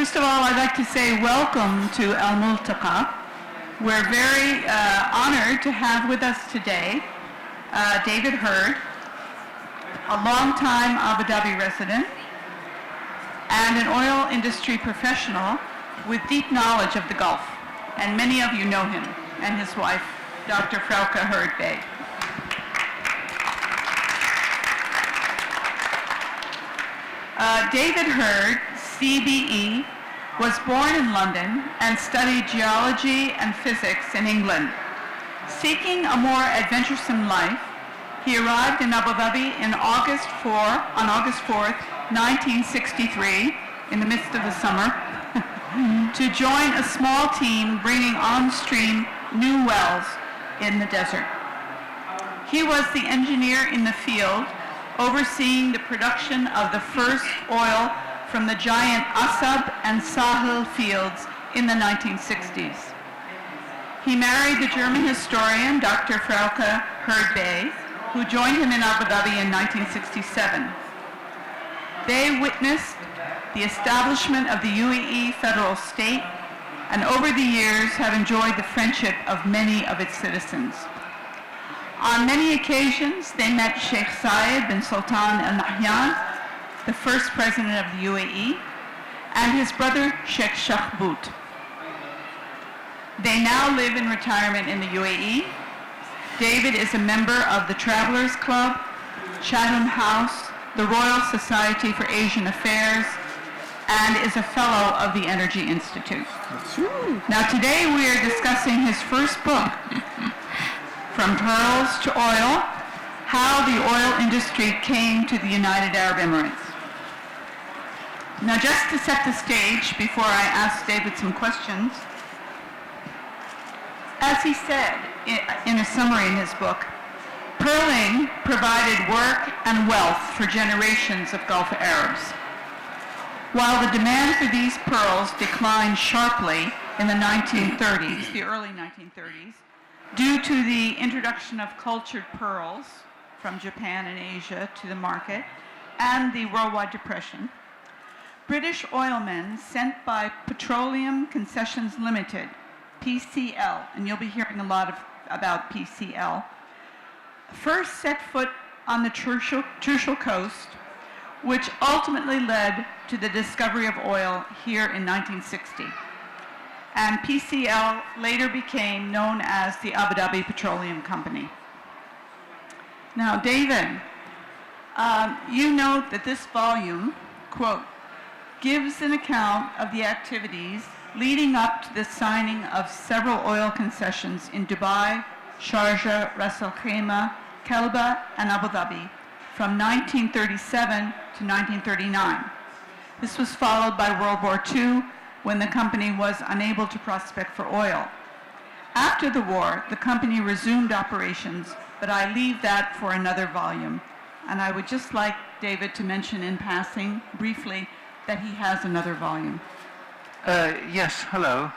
First of all, I'd like to say welcome to الملتقى. We're very honored to have with us today David Hurd, a longtime Abu Dhabi resident and an oil industry professional with deep knowledge of the Gulf. And many of you know him and his wife, Dr. Frauke Hurd Bey. David Hurd, CBE, was born in London and studied geology and physics in England. Seeking a more adventuresome life, he arrived in Abu Dhabi on August 4th, 1963, in the midst of the summer, to join a small team bringing on stream new wells in the desert. He was the engineer in the field, overseeing the production of the first oil from the giant Asab and Sahel fields in the 1960s. He married the German historian Dr. Frauke Hurd Bey, who joined him in Abu Dhabi in 1967. They witnessed the establishment of the UAE federal state and over the years have enjoyed the friendship of many of its citizens. On many occasions, they met Sheikh Zayed bin Sultan Al Nahyan, the first president of the UAE, and his brother Sheikh Shakhbout. They now live in retirement in the UAE. David is a member of the Travelers Club, Chatham House, the Royal Society for Asian Affairs, and is a fellow of the Energy Institute. Now today we are discussing his first book, From Pearls to Oil, How the Oil Industry Came to the United Arab Emirates. Now just to set the stage before I ask David some questions, as he said in a summary in his book, pearling provided work and wealth for generations of Gulf Arabs. While the demand for these pearls declined sharply in the 1930s, the early 1930s, due to the introduction of cultured pearls from Japan and Asia to the market and the worldwide depression, British oilmen sent by Petroleum Concessions Limited, PCL, and you'll be hearing a lot about PCL, first set foot on the Trucial Coast, which ultimately led to the discovery of oil here in 1960. And PCL later became known as the Abu Dhabi Petroleum Company. Now, David, you note that this volume, quote, gives an account of the activities leading up to the signing of several oil concessions in Dubai, Sharjah, Ras Al Khaimah, Kelba, and Abu Dhabi from 1937 to 1939. This was followed by World War II, when the company was unable to prospect for oil. After the war, the company resumed operations, but I leave that for another volume. And I would just like David to mention in passing, briefly, that he has another volume. Yes, hello.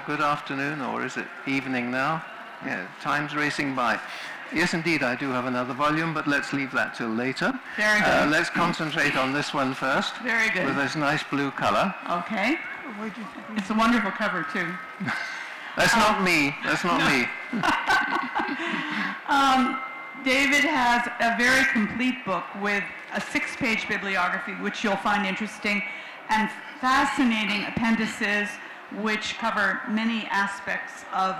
Good afternoon, or is it evening now? Yeah, time's racing by. Yes, indeed, I do have another volume, but let's leave that till later. Very good. Let's concentrate on this one first. Very good. With this nice blue color. Okay. It's a wonderful cover, too. That's not me. That's not me. David has a very complete book with a 6-page bibliography, which you'll find interesting, and fascinating appendices, which cover many aspects of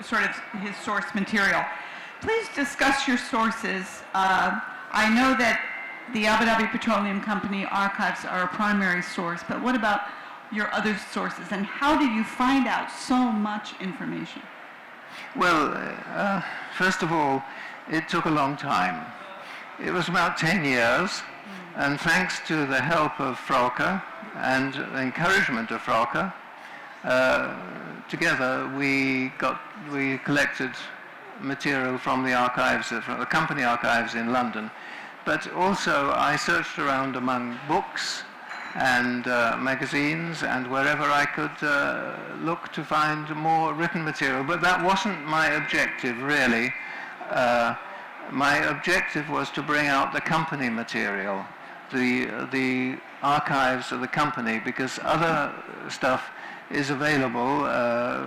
sort of his source material. Please discuss your sources. I know that the Abu Dhabi Petroleum Company archives are a primary source, but what about your other sources, and how did you find out so much information? Well, first of all, it took a long time. It was about 10 years, and thanks to the help of Frauke and the encouragement of Frauke, together we collected material from the archives, from the company archives in London. But also I searched around among books and magazines and wherever I could look to find more written material. But that wasn't my objective, really. My objective was to bring out the company material, the archives of the company, because other stuff is available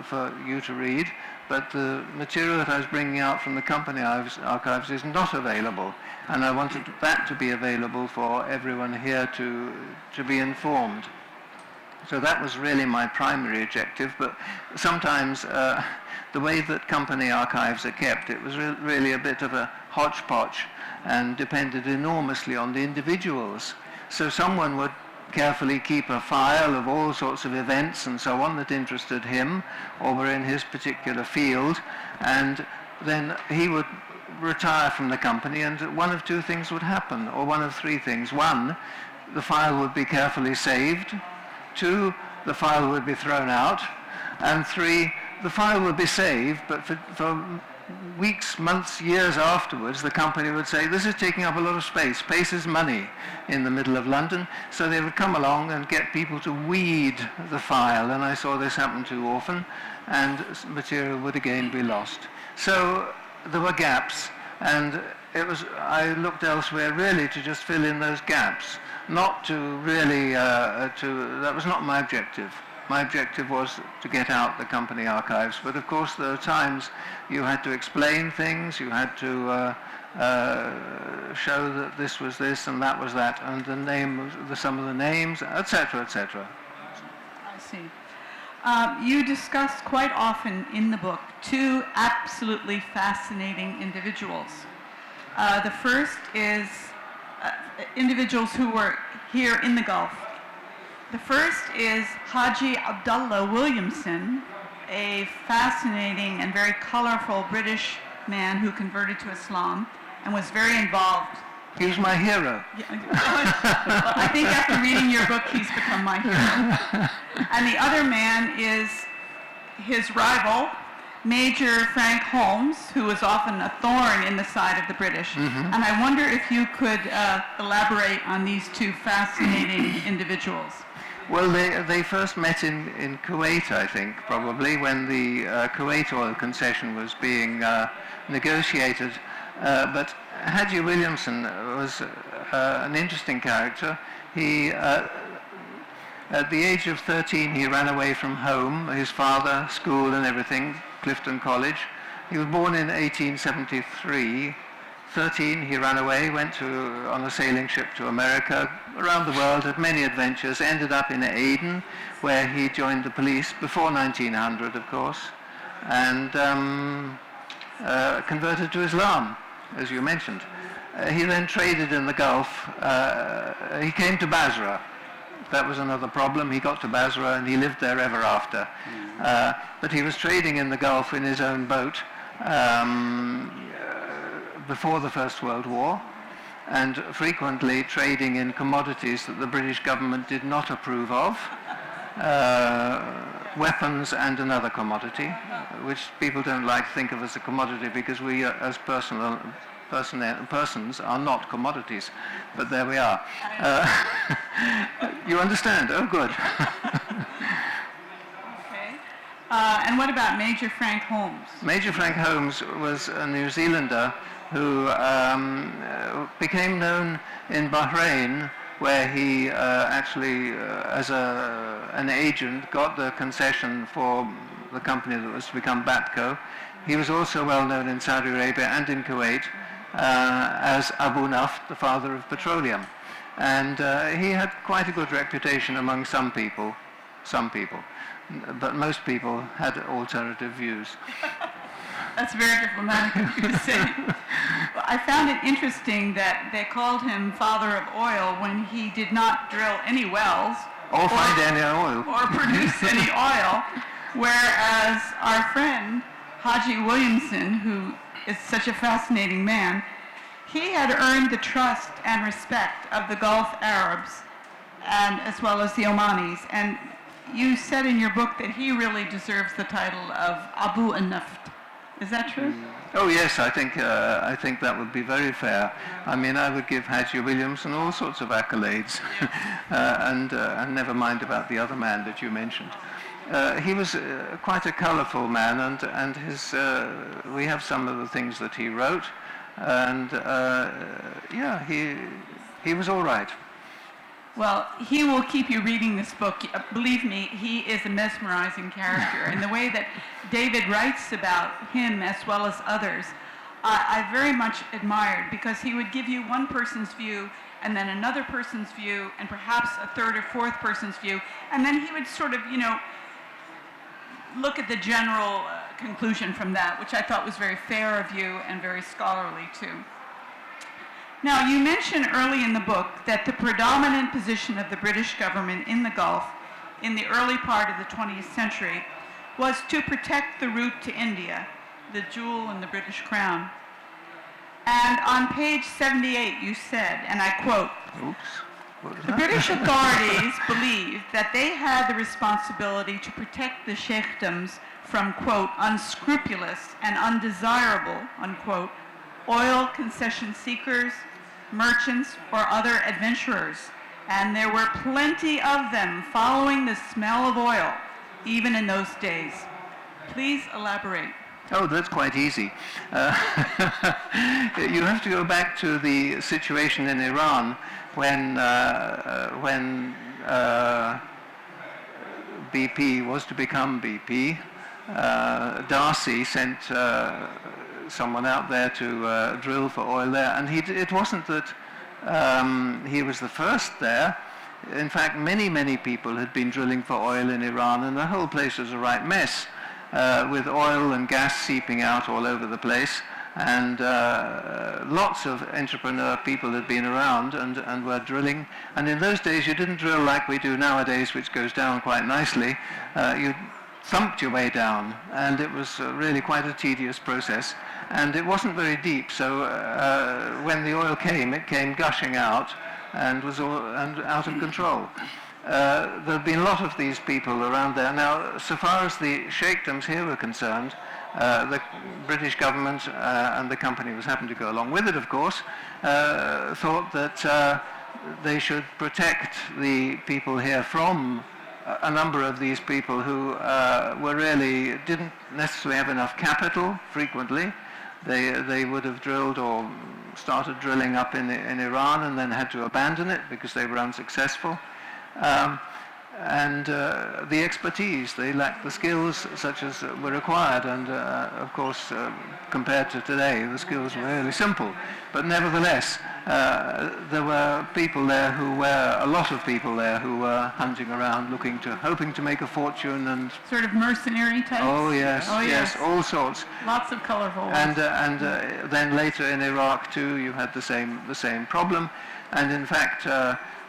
for you to read, but the material that I was bringing out from the company archives is not available, and I wanted that to be available for everyone here to be informed. So that was really my primary objective, but sometimes the way that company archives are kept, it was really a bit of a hodgepodge and depended enormously on the individuals. So someone would carefully keep a file of all sorts of events and so on that interested him or were in his particular field, and then he would retire from the company and one of two things would happen, or one of three things. One, the file would be carefully saved. Two, the file would be thrown out. And three, the file would be saved, but for weeks, months, years afterwards, the company would say, this is taking up a lot of space. Space is money in the middle of London. So they would come along and get people to weed the file, and I saw this happen too often, and material would again be lost. So there were gaps, and I looked elsewhere really to just fill in those gaps, not to really, that was not my objective. My objective was to get out the company archives, but of course there are times you had to explain things, you had to show that this was this and that was that, and the name, some of the names, etc., etc. I see. You discuss quite often in the book two absolutely fascinating individuals. The first is individuals who were here in the Gulf. The first is Haji Abdullah Williamson, a fascinating and very colorful British man who converted to Islam and was very involved. He was my hero. Well, I think after reading your book, he's become my hero. And the other man is his rival, Major Frank Holmes, who was often a thorn in the side of the British. Mm-hmm. And I wonder if you could elaborate on these two fascinating individuals. Well, they first met in Kuwait, I think, probably, when the Kuwait oil concession was being negotiated. But Haji Williamson was an interesting character. He, at the age of 13, he ran away from home, his father, school and everything, Clifton College. He was born in 1873. 13, he ran away, went on a sailing ship to America, around the world, had many adventures, ended up in Aden, where he joined the police before 1900, of course, and converted to Islam, as you mentioned. He then traded in the Gulf. He came to Basra. That was another problem. He got to Basra and he lived there ever after. But he was trading in the Gulf in his own boat before the First World War, and frequently trading in commodities that the British government did not approve of, weapons and another commodity, which people don't like to think of as a commodity because we as persons are not commodities, but there we are. You understand? Oh, good. Okay. And what about Major Frank Holmes? Major Frank Holmes was a New Zealander who became known in Bahrain, where he actually, as an agent, got the concession for the company that was to become Batco. He was also well known in Saudi Arabia and in Kuwait as Abu Naft, the father of petroleum. And he had quite a good reputation among some people, but most people had alternative views. That's very diplomatic of you to say. Well, I found it interesting that they called him father of oil when he did not drill any wells or find any oil or produce any oil, whereas our friend Haji Williamson, who is such a fascinating man, he had earned the trust and respect of the Gulf Arabs and as well as the Omanis, and you said in your book that he really deserves the title of Abu an-Naft. Is that true? Oh yes, I think that would be very fair. I mean, I would give Haji Williamson all sorts of accolades, and never mind about the other man that you mentioned. He was quite a colourful man, and his we have some of the things that he wrote, and yeah, he was all right. Well, he will keep you reading this book. Believe me, he is a mesmerizing character. And the way that David writes about him as well as others, I very much admired, because he would give you one person's view and then another person's view and perhaps a third or fourth person's view. And then he would sort of, look at the general conclusion from that, which I thought was very fair of you and very scholarly too. Now, you mention early in the book that the predominant position of the British government in the Gulf in the early part of the 20th century was to protect the route to India, the jewel in the British crown. And on page 78 you said, and I quote, "The British authorities believed that they had the responsibility to protect the sheikdoms from, quote, unscrupulous and undesirable, unquote, oil concession seekers, merchants, or other adventurers, and there were plenty of them following the smell of oil, even in those days." Please elaborate. Oh, that's quite easy. You have to go back to the situation in Iran when BP was to become BP. Darcy sent someone out there to drill for oil there, and it wasn't that he was the first there. In fact, many people had been drilling for oil in Iran, and the whole place was a right mess, with oil and gas seeping out all over the place, and lots of entrepreneur people had been around and were drilling. And in those days you didn't drill like we do nowadays, which goes down quite nicely. You thumped your way down, and it was really quite a tedious process, and it wasn't very deep, so when the oil came, it came gushing out and was out of control. There have been a lot of these people around there. Now, so far as the sheikdoms here were concerned, the British government and the company was happened to go along with it, of course, thought that they should protect the people here from a number of these people who didn't necessarily have enough capital. Frequently they would have drilled or started drilling up in Iran and then had to abandon it because they were unsuccessful, and the expertise, they lacked the skills such as were required, and of course compared to today the skills were really simple, but nevertheless there were people there a lot of people there who were hunting around hoping to make a fortune, and sort of mercenary types. Oh yes, all sorts. Lots of colorful ones. And then later in Iraq too, you had the same problem, and in fact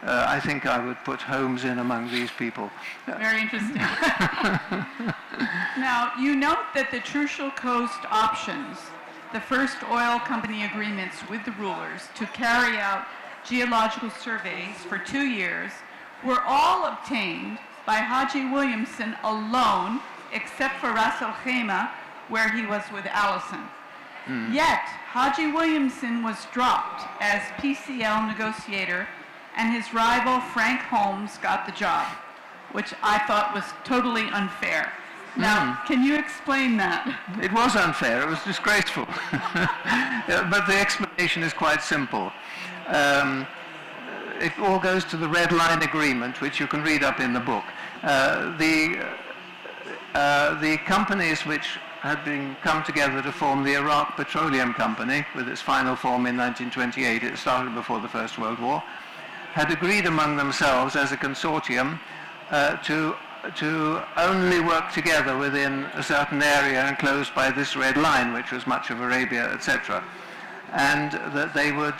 I think I would put Holmes in among these people. Very interesting. Now, you note that the Trucial Coast options, the first oil company agreements with the rulers to carry out geological surveys for 2 years, were all obtained by Haji Williamson alone, except for Ras Al Khaimah, where he was with Allison. Yet, Haji Williamson was dropped as PCL negotiator, and his rival Frank Holmes got the job, which I thought was totally unfair. Now, can you explain that? It was unfair, it was disgraceful. But the explanation is quite simple. It all goes to the Red Line Agreement, which you can read up in the book. The companies which had come together to form the Iraq Petroleum Company, with its final form in 1928, it started before the First World War, had agreed among themselves as a consortium to only work together within a certain area enclosed by this red line, which was much of Arabia, etc., and that they would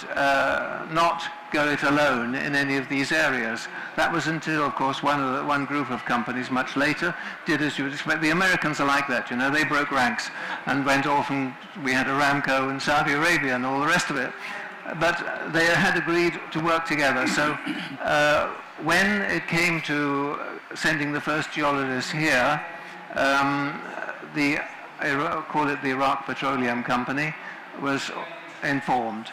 not go it alone in any of these areas. That was until, of course, one group of companies much later did as you would expect. The Americans are like that, they broke ranks and went off, and we had Aramco and Saudi Arabia and all the rest of it. But they had agreed to work together. So when it came to sending the first geologists here, call it the Iraq Petroleum Company, was informed.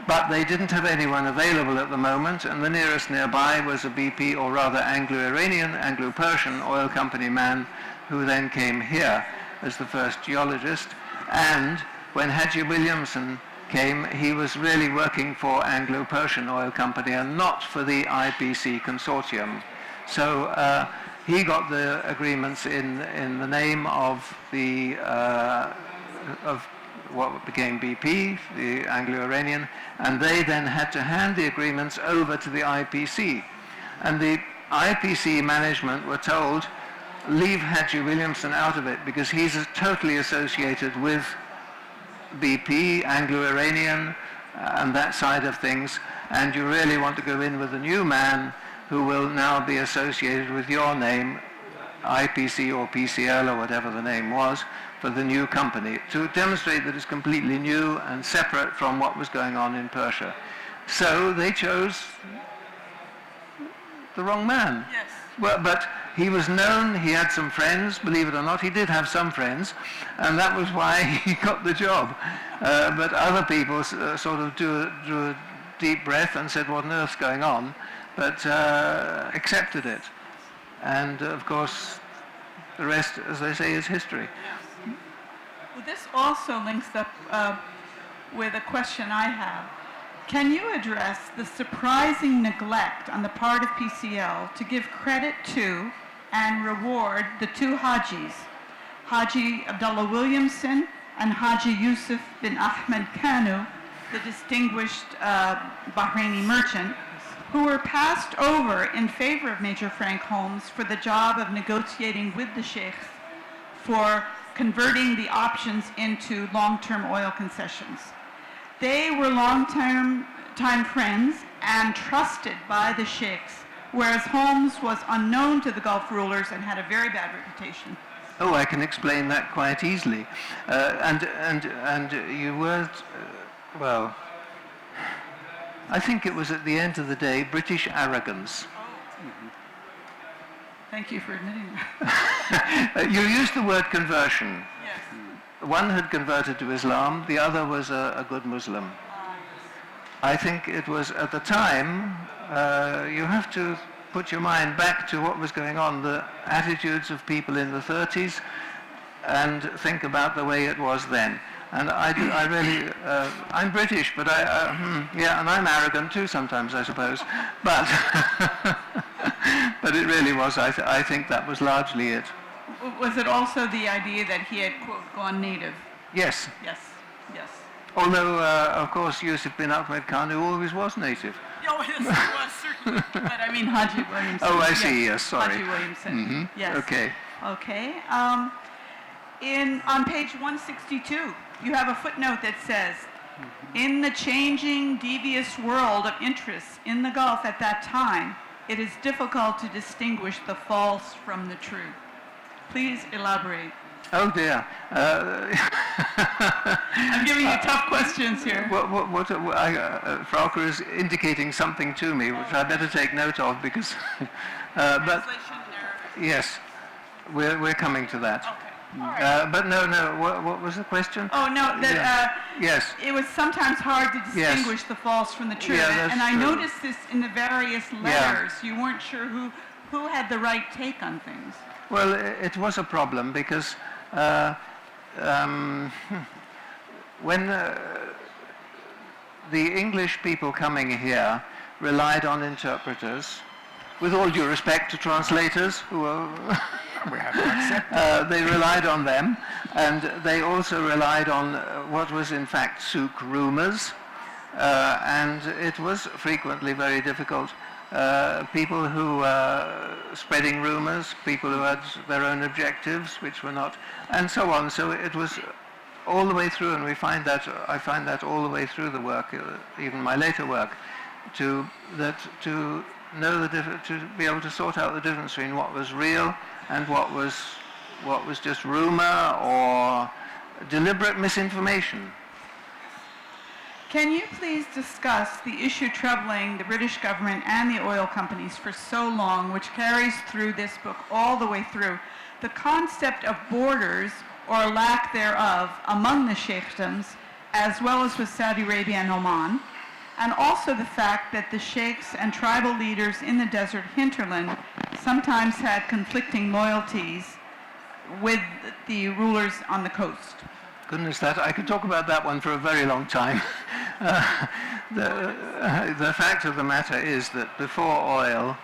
But they didn't have anyone available at the moment, and the nearest nearby was a BP, or rather Anglo-Iranian, Anglo-Persian oil company man, who then came here as the first geologist. And when Haji Williamson came, he was really working for Anglo-Persian Oil Company and not for the IPC consortium. So he got the agreements in the name of the of what became BP, the Anglo-Iranian, and they then had to hand the agreements over to the IPC. And the IPC management were told, leave Haji Williamson out of it because he's totally associated with BP, Anglo-Iranian, and that side of things, and you really want to go in with a new man who will now be associated with your name, IPC or PCL or whatever the name was, for the new company, to demonstrate that it's completely new and separate from what was going on in Persia. So they chose the wrong man. Yes. Well, but he was known, he had some friends, believe it or not, he did have some friends, and that was why he got the job. But other people sort of drew a deep breath and said, what on earth's going on? But accepted it. And of course, the rest, as they say, is history. Well, this also links up with a question I have. Can you address the surprising neglect on the part of PCL to give credit to and reward the two Hajis, Haji Abdullah Williamson and Haji Yusuf bin Ahmed Kanu, the distinguished Bahraini merchant, who were passed over in favor of Major Frank Holmes for the job of negotiating with the sheikhs for converting the options into long-term oil concessions. They were long-time friends and trusted by the sheikhs, whereas Holmes was unknown to the Gulf rulers and had a very bad reputation. Oh, I can explain that quite easily. And you weren't, well, I think it was at the end of the day British arrogance. Thank you for admitting that. You used the word conversion. Yes. One had converted to Islam, the other was a good Muslim. I think it was at the time, you have to put your mind back to what was going on, the attitudes of people in the 30s, and think about the way it was then. And I really, I'm British, but yeah, and I'm arrogant too sometimes, I suppose. But, but it really was, I think that was largely it. Was it also the idea that he had, quote, gone native? Yes. Yes, yes. Although, of course, Yusuf bin Ahmed Kanu always was native. Oh, yes, he was, certainly. But I mean Haji Williamson. Oh, I see, yes, sorry. Haji Williamson, Mm-hmm. yes. Okay. Okay. On page 162, you have a footnote that says, in the changing, devious world of interests in the Gulf at that time, it is difficult to distinguish the false from the true. Please elaborate. Oh dear. I'm giving you tough questions here. Frauke is indicating something to me, which I better take note of because. But yes, we're coming to that. Okay. Right. But no. What was the question? Oh no, that yes. It was sometimes hard to distinguish the false from the true, Yeah, and I true. noticed this in the various letters. You weren't sure who had the right take on things. Well, it was a problem because when the English people coming here relied on interpreters, with all due respect to translators who are we have to accept they relied on them, and they also relied on what was in fact souk rumors, and it was frequently very difficult. People who were spreading rumors, people who had their own objectives, which were not, and so on. So it was all the way through, and I find that all the way through the work, even my later work, to know to be able to sort out the difference between what was real and what was just rumor or deliberate misinformation. Can you please discuss the issue troubling the British government and the oil companies for so long, which carries through this book all the way through, the concept of borders or lack thereof among the sheikdoms, as well as with Saudi Arabia and Oman, and also the fact that the sheikhs and tribal leaders in the desert hinterland sometimes had conflicting loyalties with the rulers on the coast? Goodness, that I could talk about that one for a very long time. The fact of the matter is that before oil,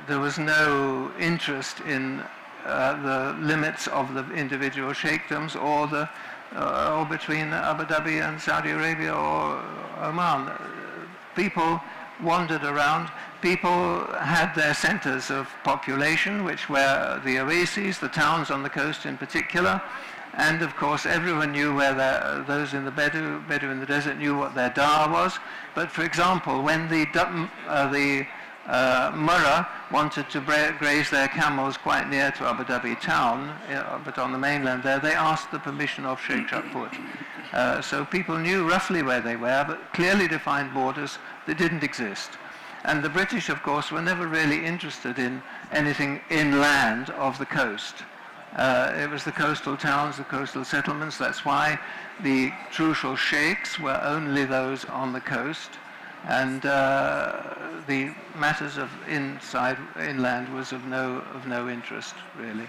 there was no interest in the limits of the individual sheikdoms or between Abu Dhabi and Saudi Arabia or Oman. People wandered around. People had their centers of population, which were the oases, the towns on the coast in particular. And of course, everyone knew where those in the Bedou in the desert knew what their dar was. But for example, when the Murrah wanted to graze their camels quite near to Abu Dhabi town, but on the mainland there, they asked the permission of Sheikh Shahput. So people knew roughly where they were, but clearly defined borders that didn't exist. And the British, of course, were never really interested in anything inland of the coast. It was the coastal towns, the coastal settlements. That's why the crucial sheikhs were only those on the coast. And the matters of inland was of no interest, really.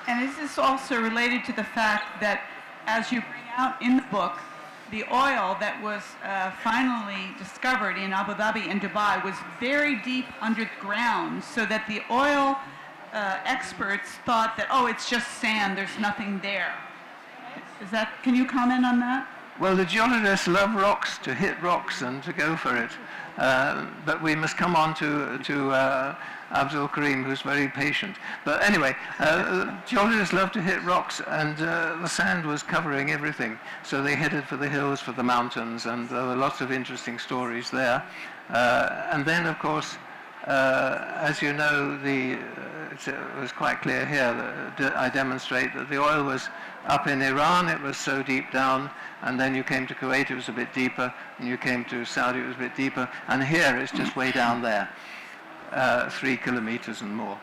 And is this also related to the fact that, as you bring out in the book, the oil that was finally discovered in Abu Dhabi and Dubai was very deep underground, so that the oil experts thought that, oh, it's just sand, there's nothing there. Can you comment on that? Well, the geologists love rocks, to hit rocks and to go for it. But we must come on to Abdul Karim, who's very patient. But anyway, geologists love to hit rocks, and the sand was covering everything. So they headed for the hills, for the mountains, and there were lots of interesting stories there. And then, of course, as you know, it was quite clear here that I demonstrate that the oil was up in Iran, it was so deep down, and then you came to Kuwait, it was a bit deeper, and you came to Saudi, it was a bit deeper, and here it's just way down there, 3 kilometers and more.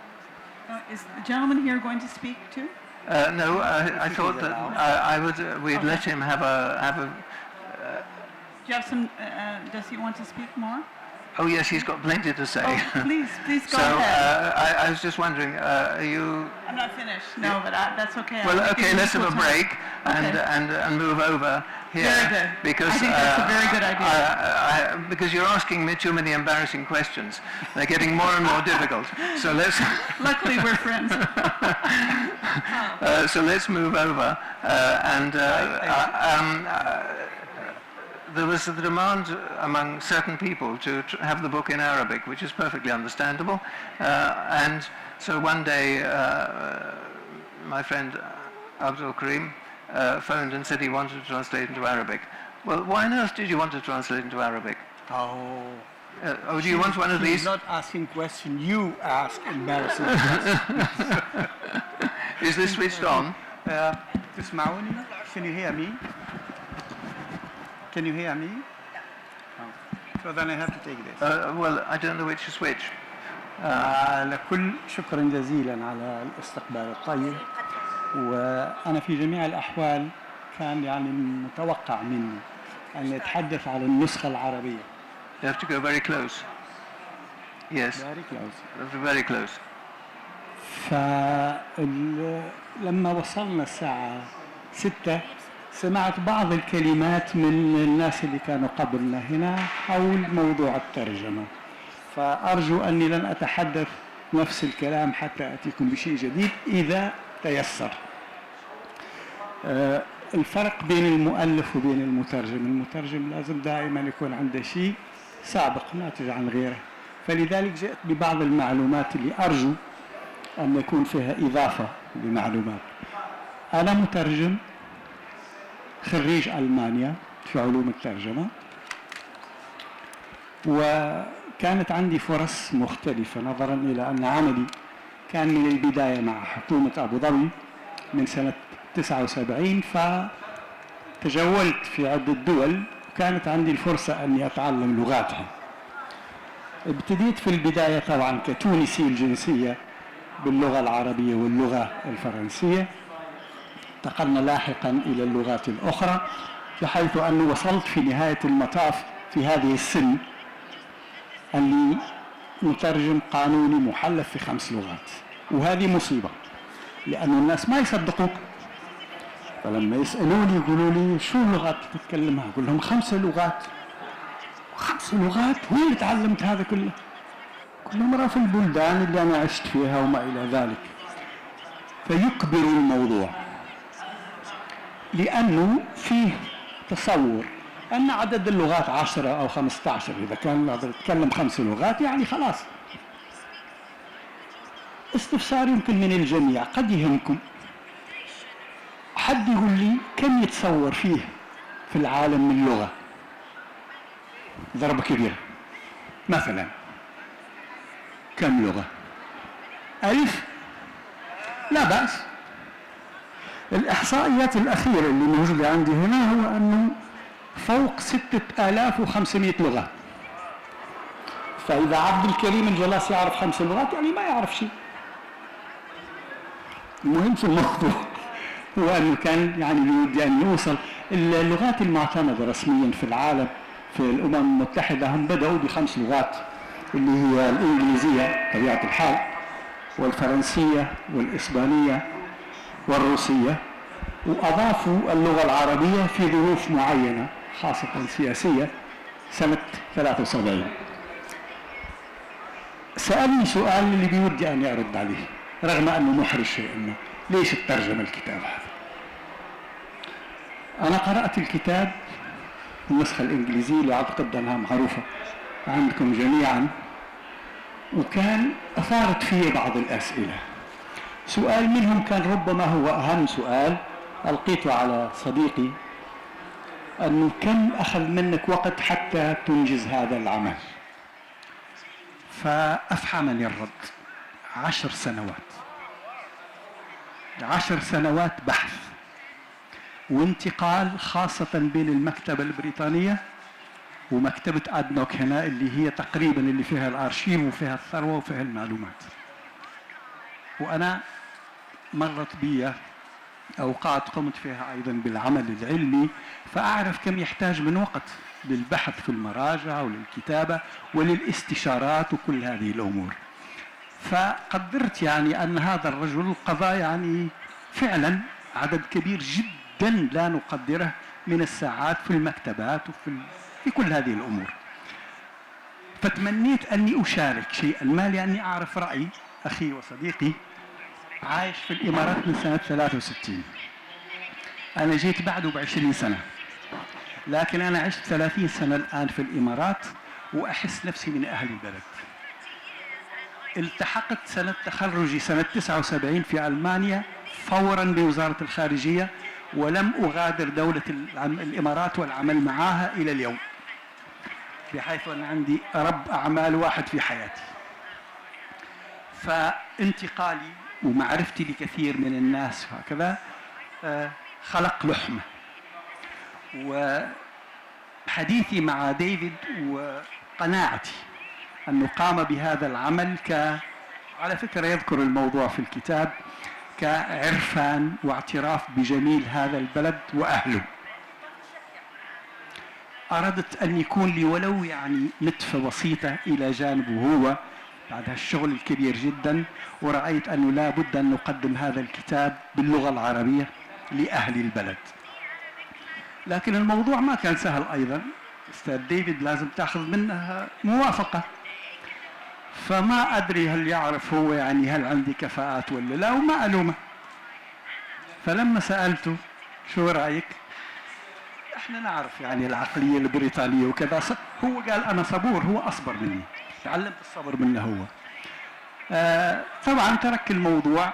Is the gentleman here going to speak too? No, I thought that we'd let him have a. Do you have some? Does he want to speak more? Oh yes, he's got plenty to say. Oh, please go so, ahead. I was just wondering, are you? I'm not finished. No, but that's okay. Well, okay, let's have a break and move over here. Very good. Because I think that's a very good idea. Because you're asking me too many embarrassing questions. They're getting more and more difficult. So let's. Luckily, we're friends. So let's move over there was the demand among certain people to have the book in Arabic, which is perfectly understandable. And so one day, my friend Abdul Karim phoned and said he wanted to translate into Arabic. Well, why on earth did you want to translate into Arabic? Do you want one of these? He's not asking question. You ask embarrassing questions. Is this switched on? تسمعوني? Can you hear me? Can you hear me? Oh. So then I have to take this. Well, I don't know which to switch. لكل شكرا جزيلا على الاستقبال الطيب، وأنا في جميع الأحوال كان يعني متوقع مني أن أتحدث على النسخة العربية. You have to go very close. Yes. Very close. Very close. فلما وصلنا الساعة 6 سمعت بعض الكلمات من الناس اللي كانوا قبلنا هنا حول موضوع الترجمة، فأرجو أني لن أتحدث نفس الكلام حتى أتيكم بشيء جديد إذا تيسر. الفرق بين المؤلف وبين المترجم لازم دائما يكون عنده شيء سابق ناتج عن غيره، فلذلك جئت ببعض المعلومات اللي أرجو أن يكون فيها إضافة لمعلومات. أنا مترجم خريج ألمانيا في علوم الترجمة، وكانت عندي فرص مختلفة نظرا إلى أن عملي كان من البداية مع حكومة أبوظبي من سنة 79، فتجولت في عدة دول وكانت عندي الفرصة أني أتعلم لغاتها. ابتديت في البداية طبعا كتونسي الجنسية باللغة العربية واللغة الفرنسية، انتقلنا لاحقا إلى اللغات الأخرى، بحيث أني وصلت في نهاية المطاف في هذه السن اللي مترجم قانوني محلف في 5 لغات، وهذه مصيبة لأن الناس ما يصدقوك. فلما يسألوني يقولوا لي شو اللغات اللي تتكلمها؟ أقول لهم 5 لغات. 5 لغات؟ وين تعلمت هذا كله؟ كل مرة في البلدان اللي أنا عشت فيها وما إلى ذلك. فيكبر الموضوع لأنه فيه تصور أن عدد اللغات 10 أو 15، إذا كان نقدر نتكلم 5 لغات يعني خلاص. استفسار يمكن من الجميع قد يهمكم، حد يقول لي كم يتصور فيه في العالم من لغة؟ ضربة كبيرة مثلا كم لغة؟ 1000؟ لا بأس. الإحصائيات الأخيرة اللي موجودة عندي هنا هو أنه فوق 6500 لغة. فإذا عبد الكريم الجلاصي يعرف 5 لغات يعني ما يعرف شيء. المهم في الموضوع هو أنه كان يعني بودي أن نوصل اللغات المعتمدة رسميا في العالم في الأمم المتحدة. هم بدأوا ب5 لغات اللي هي الإنجليزية طبيعة الحال، والفرنسية والإسبانية والروسية، وأضافوا اللغة العربية في ظروف معينة خاصة سياسية سنة 73. سألني سؤال اللي بيودي أن يرد عليه رغم أنه محرج شيء، أنه ليش تترجم الكتاب هذا؟ أنا قرأت الكتاب النسخة الإنجليزية اللي أعتقد أنها معروفة عندكم جميعا، وكان أثارت فيه بعض الأسئلة. سؤال منهم كان ربما هو أهم سؤال ألقيته على صديقي، أنه كم أخذ منك وقت حتى تنجز هذا العمل؟ فأفحمني الرد: 10 سنوات. 10 سنوات بحث وانتقال، خاصة بين المكتبة البريطانية ومكتبة أدنوك هنا اللي هي تقريبا اللي فيها الأرشيف وفيها الثروة وفيها المعلومات. وأنا مرت بي أوقات قمت فيها أيضا بالعمل العلمي، فأعرف كم يحتاج من وقت للبحث في المراجع وللكتابة وللاستشارات وكل هذه الأمور. فقدرت يعني أن هذا الرجل قضى يعني فعلا عدد كبير جدا لا نقدره من الساعات في المكتبات في كل هذه الأمور. فتمنيت أني أشارك شيئا ما، لأني أعرف رأي أخي وصديقي عايش في الإمارات من سنة 63. أنا جيت بعده ب20 سنة، لكن أنا عشت 30 سنة الآن في الإمارات وأحس نفسي من أهل البلد. التحقت سنة تخرجي سنة 79 في ألمانيا فورا بوزارة الخارجية، ولم أغادر دولة الإمارات والعمل معها إلى اليوم، بحيث أن عندي رب أعمال واحد في حياتي. فانتقالي ومعرفتي لكثير من الناس هكذا خلق لحمة. وحديثي مع ديفيد وقناعتي أنه قام بهذا العمل على فكرة يذكر الموضوع في الكتاب كعرفان واعتراف بجميل هذا البلد وأهله. أردت أن يكون لي ولو يعني نتفة بسيطة إلى جانبه هو بعد هالشغل الكبير جدا، ورأيت أنه لا بد أن نقدم هذا الكتاب باللغة العربية لأهل البلد. لكن الموضوع ما كان سهل أيضا، أستاذ ديفيد لازم تأخذ منها موافقة، فما أدري هل يعرف هو يعني هل عندي كفاءات ولا لا، وما ألومه. فلما سألته شو رأيك؟ احنا نعرف يعني العقلية البريطانية وكذا، هو قال أنا صبور، هو أصبر مني، تعلمت الصبر منه هو. طبعا ترك الموضوع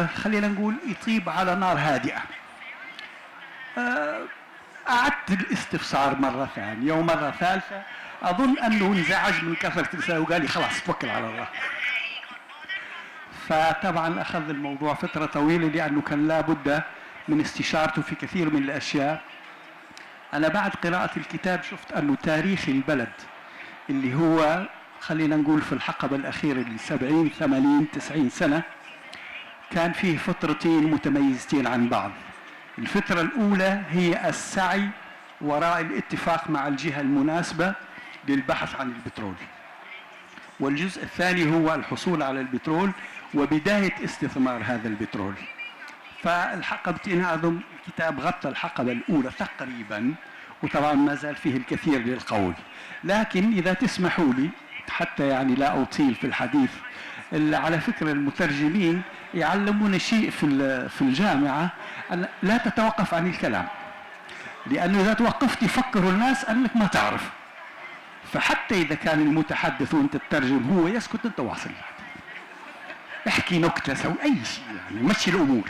خلينا نقول يطيب على نار هادئة. أعدت الاستفسار مرة ثانية ومرة ثالثة، أظن أنه انزعج من كثرة الأسئلة وقال لي خلاص توكل على الله. فطبعا أخذ الموضوع فترة طويلة لأنه كان لا بد من استشارته في كثير من الأشياء. أنا بعد قراءة الكتاب شفت أنه تاريخ البلد اللي هو خلينا نقول في الحقبة الأخيرة اللي 70 80 90 سنة كان فيه فترتين متميزتين عن بعض. الفترة الأولى هي السعي وراء الاتفاق مع الجهة المناسبة للبحث عن البترول، والجزء الثاني هو الحصول على البترول وبداية استثمار هذا البترول. فالحقبة أظن الكتاب غطى الحقبة الأولى تقريبا، وطبعا ما زال فيه الكثير للقول. لكن إذا تسمحوا لي حتى يعني لا أطيل في الحديث، على فكرة المترجمين يعلمون شيء في الجامعة، أن لا تتوقف عن الكلام، لأنه إذا توقفت يفكروا الناس أنك ما تعرف. فحتى إذا كان المتحدث وأنت تترجم هو يسكت، أنت واصل، احكي نكتة، سوي أي شيء، يعني مشي الأمور.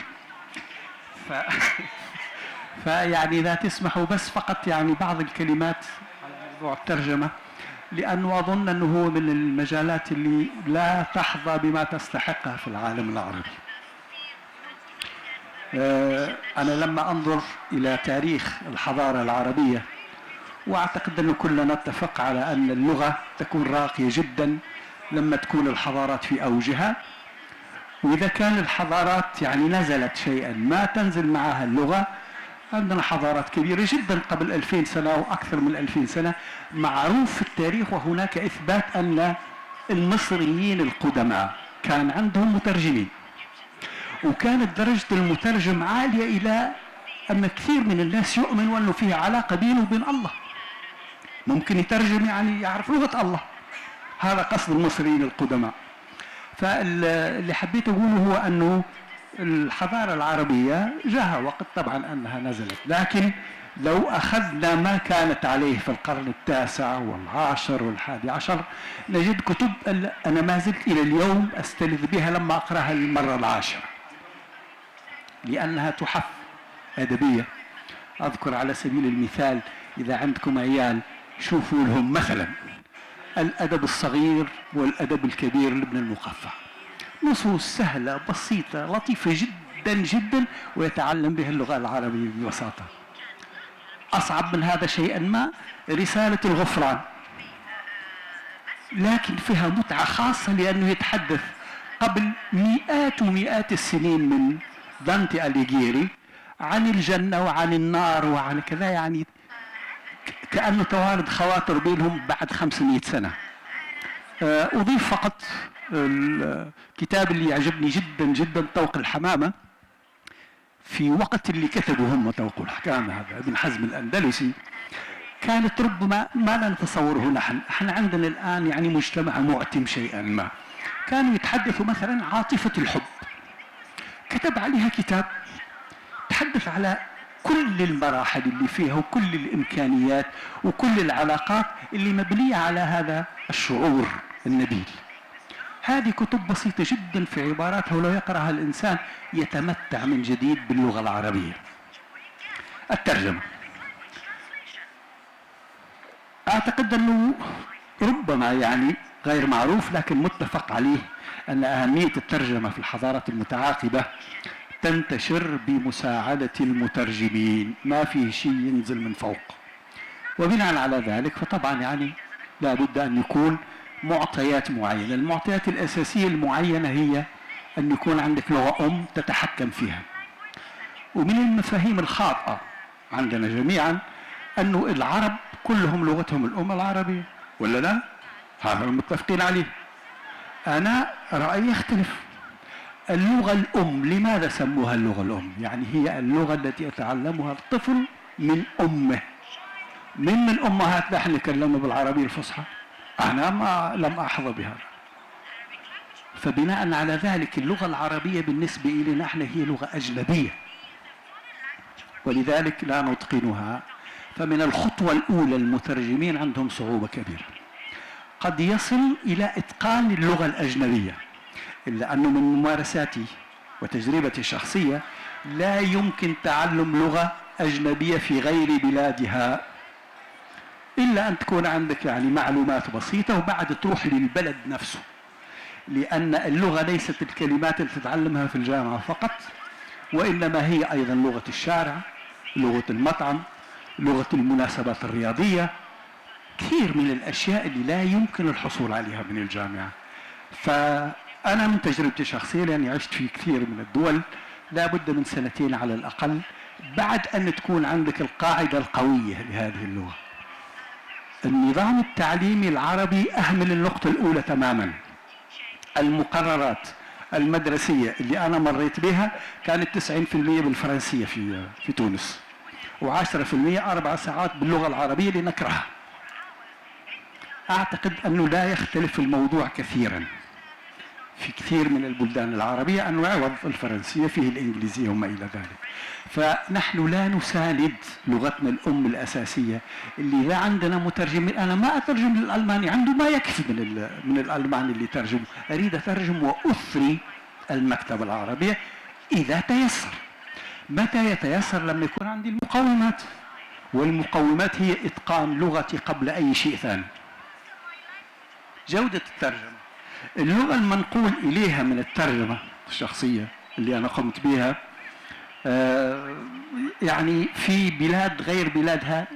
فيعني إذا تسمحوا بس فقط يعني بعض الكلمات على موضوع الترجمة، لأنه أظن أنه هو من المجالات اللي لا تحظى بما تستحقها في العالم العربي. أنا لما أنظر إلى تاريخ الحضارة العربية، وأعتقد أنه كلنا نتفق على أن اللغة تكون راقية جدا لما تكون الحضارات في أوجها، وإذا كان الحضارات يعني نزلت شيئا ما تنزل معها اللغة. عندنا حضارات كبيرة جدا قبل 2000 سنة وأكثر من 2000 سنة معروف في التاريخ، وهناك إثبات أن المصريين القدماء كان عندهم مترجمين، وكانت درجة المترجم عالية إلى أن كثير من الناس يؤمنوا أنه فيها علاقة بينه وبين الله، ممكن يترجم يعني يعرف لغة الله. هذا قصد المصريين القدماء. فاللي حبيت أقوله هو أنه الحضارة العربية جاءها وقت طبعا أنها نزلت، لكن لو أخذنا ما كانت عليه في القرن التاسع والعاشر والحادي عشر نجد كتب أنا ما زلت إلى اليوم أستلذ بها لما أقرأها للمرة العاشرة، لأنها تحف أدبية. أذكر على سبيل المثال، إذا عندكم عيال شوفوا لهم مثلا الأدب الصغير والأدب الكبير لابن المقفع، نصوص سهلة بسيطة لطيفة جدا جدا، ويتعلم بها اللغة العربية ببساطة. أصعب من هذا شيئا ما رسالة الغفران، لكن فيها متعة خاصة لأنه يتحدث قبل مئات ومئات السنين من دانتي أليغيري عن الجنة وعن النار وعن كذا، يعني كأنه توارد خواطر بينهم بعد 500 سنة. أضيف فقط الكتاب اللي يعجبني جدا جدا، طوق الحمامة، في وقت اللي كتبوا هم طوق الحمامة هذا ابن حزم الأندلسي، كانت ربما ما لا نتصوره نحن عندنا الآن يعني مجتمع معتم شيئا ما. كانوا يتحدثوا مثلا عاطفة الحب، كتب عليها كتاب تحدث على كل المراحل اللي فيها وكل الإمكانيات وكل العلاقات اللي مبنية على هذا الشعور النبيل. هذه كتب بسيطة جدا في عباراتها، ولو يقرأها الإنسان يتمتع من جديد باللغة العربية. الترجمة، أعتقد أنه ربما يعني غير معروف لكن متفق عليه أن أهمية الترجمة في الحضارات المتعاقبة تنتشر بمساعدة المترجمين، ما فيه شيء ينزل من فوق. وبناء على ذلك فطبعا يعني لا بد أن يكون معطيات معينة. المعطيات الأساسية المعينة هي أن يكون عندك لغة تتحكم فيها. ومن المفاهيم الخاطئة عندنا جميعا أنه العرب كلهم لغتهم الأم العربية، ولا لا؟ هذا المتفقين عليه. أنا رأيي يختلف. اللغة الأم لماذا سموها اللغة الأم؟ يعني هي اللغة التي يتعلمها الطفل من أمه. من الأمهات نحن نتكلم بالعربية الفصحى، أنا لم أحظى بهذا. فبناء على ذلك اللغة العربية بالنسبة إلينا نحن هي لغة أجنبية، ولذلك لا نتقنها. فمن الخطوة الأولى المترجمين عندهم صعوبة كبيرة، قد يصل إلى إتقان اللغة الأجنبية، إلا أنه من ممارساتي وتجربتي الشخصية لا يمكن تعلم لغة أجنبية في غير بلادها إلا أن تكون عندك يعني معلومات بسيطة وبعد تروح للبلد نفسه، لأن اللغة ليست الكلمات اللي تتعلمها في الجامعة فقط، وإنما هي أيضا لغة الشارع، لغة المطعم، لغة المناسبات الرياضية، كثير من الأشياء اللي لا يمكن الحصول عليها من الجامعة. فأنا من تجربتي الشخصية لأني عشت في كثير من الدول لا بد من 2 على الأقل بعد أن تكون عندك القاعدة القوية لهذه اللغة. النظام التعليمي العربي أهمل النقطة الأولى تماما. المقررات المدرسية اللي أنا مريت بها كانت 90% بالفرنسية في تونس، و10% 4 ساعات باللغة العربية لنكرهها. أعتقد أنه لا يختلف الموضوع كثيرا في كثير من البلدان العربية، أنه عوض الفرنسية فيه الإنجليزية وما إلى ذلك. فنحن لا نساند لغتنا الأم الأساسية اللي لا عندنا مترجم. أنا ما أترجم للألماني، عنده ما يكفي من الألماني اللي ترجم، أريد أترجم وأثري المكتبة العربية إذا تيسر. متى يتيسر؟ لما يكون عندي المقومات، والمقومات هي إتقان لغتي قبل أي شيء ثاني. جودة الترجمة، اللغة المنقول إليها من الترجمة الشخصية اللي أنا قمت بها، يعني في بلاد غير بلادها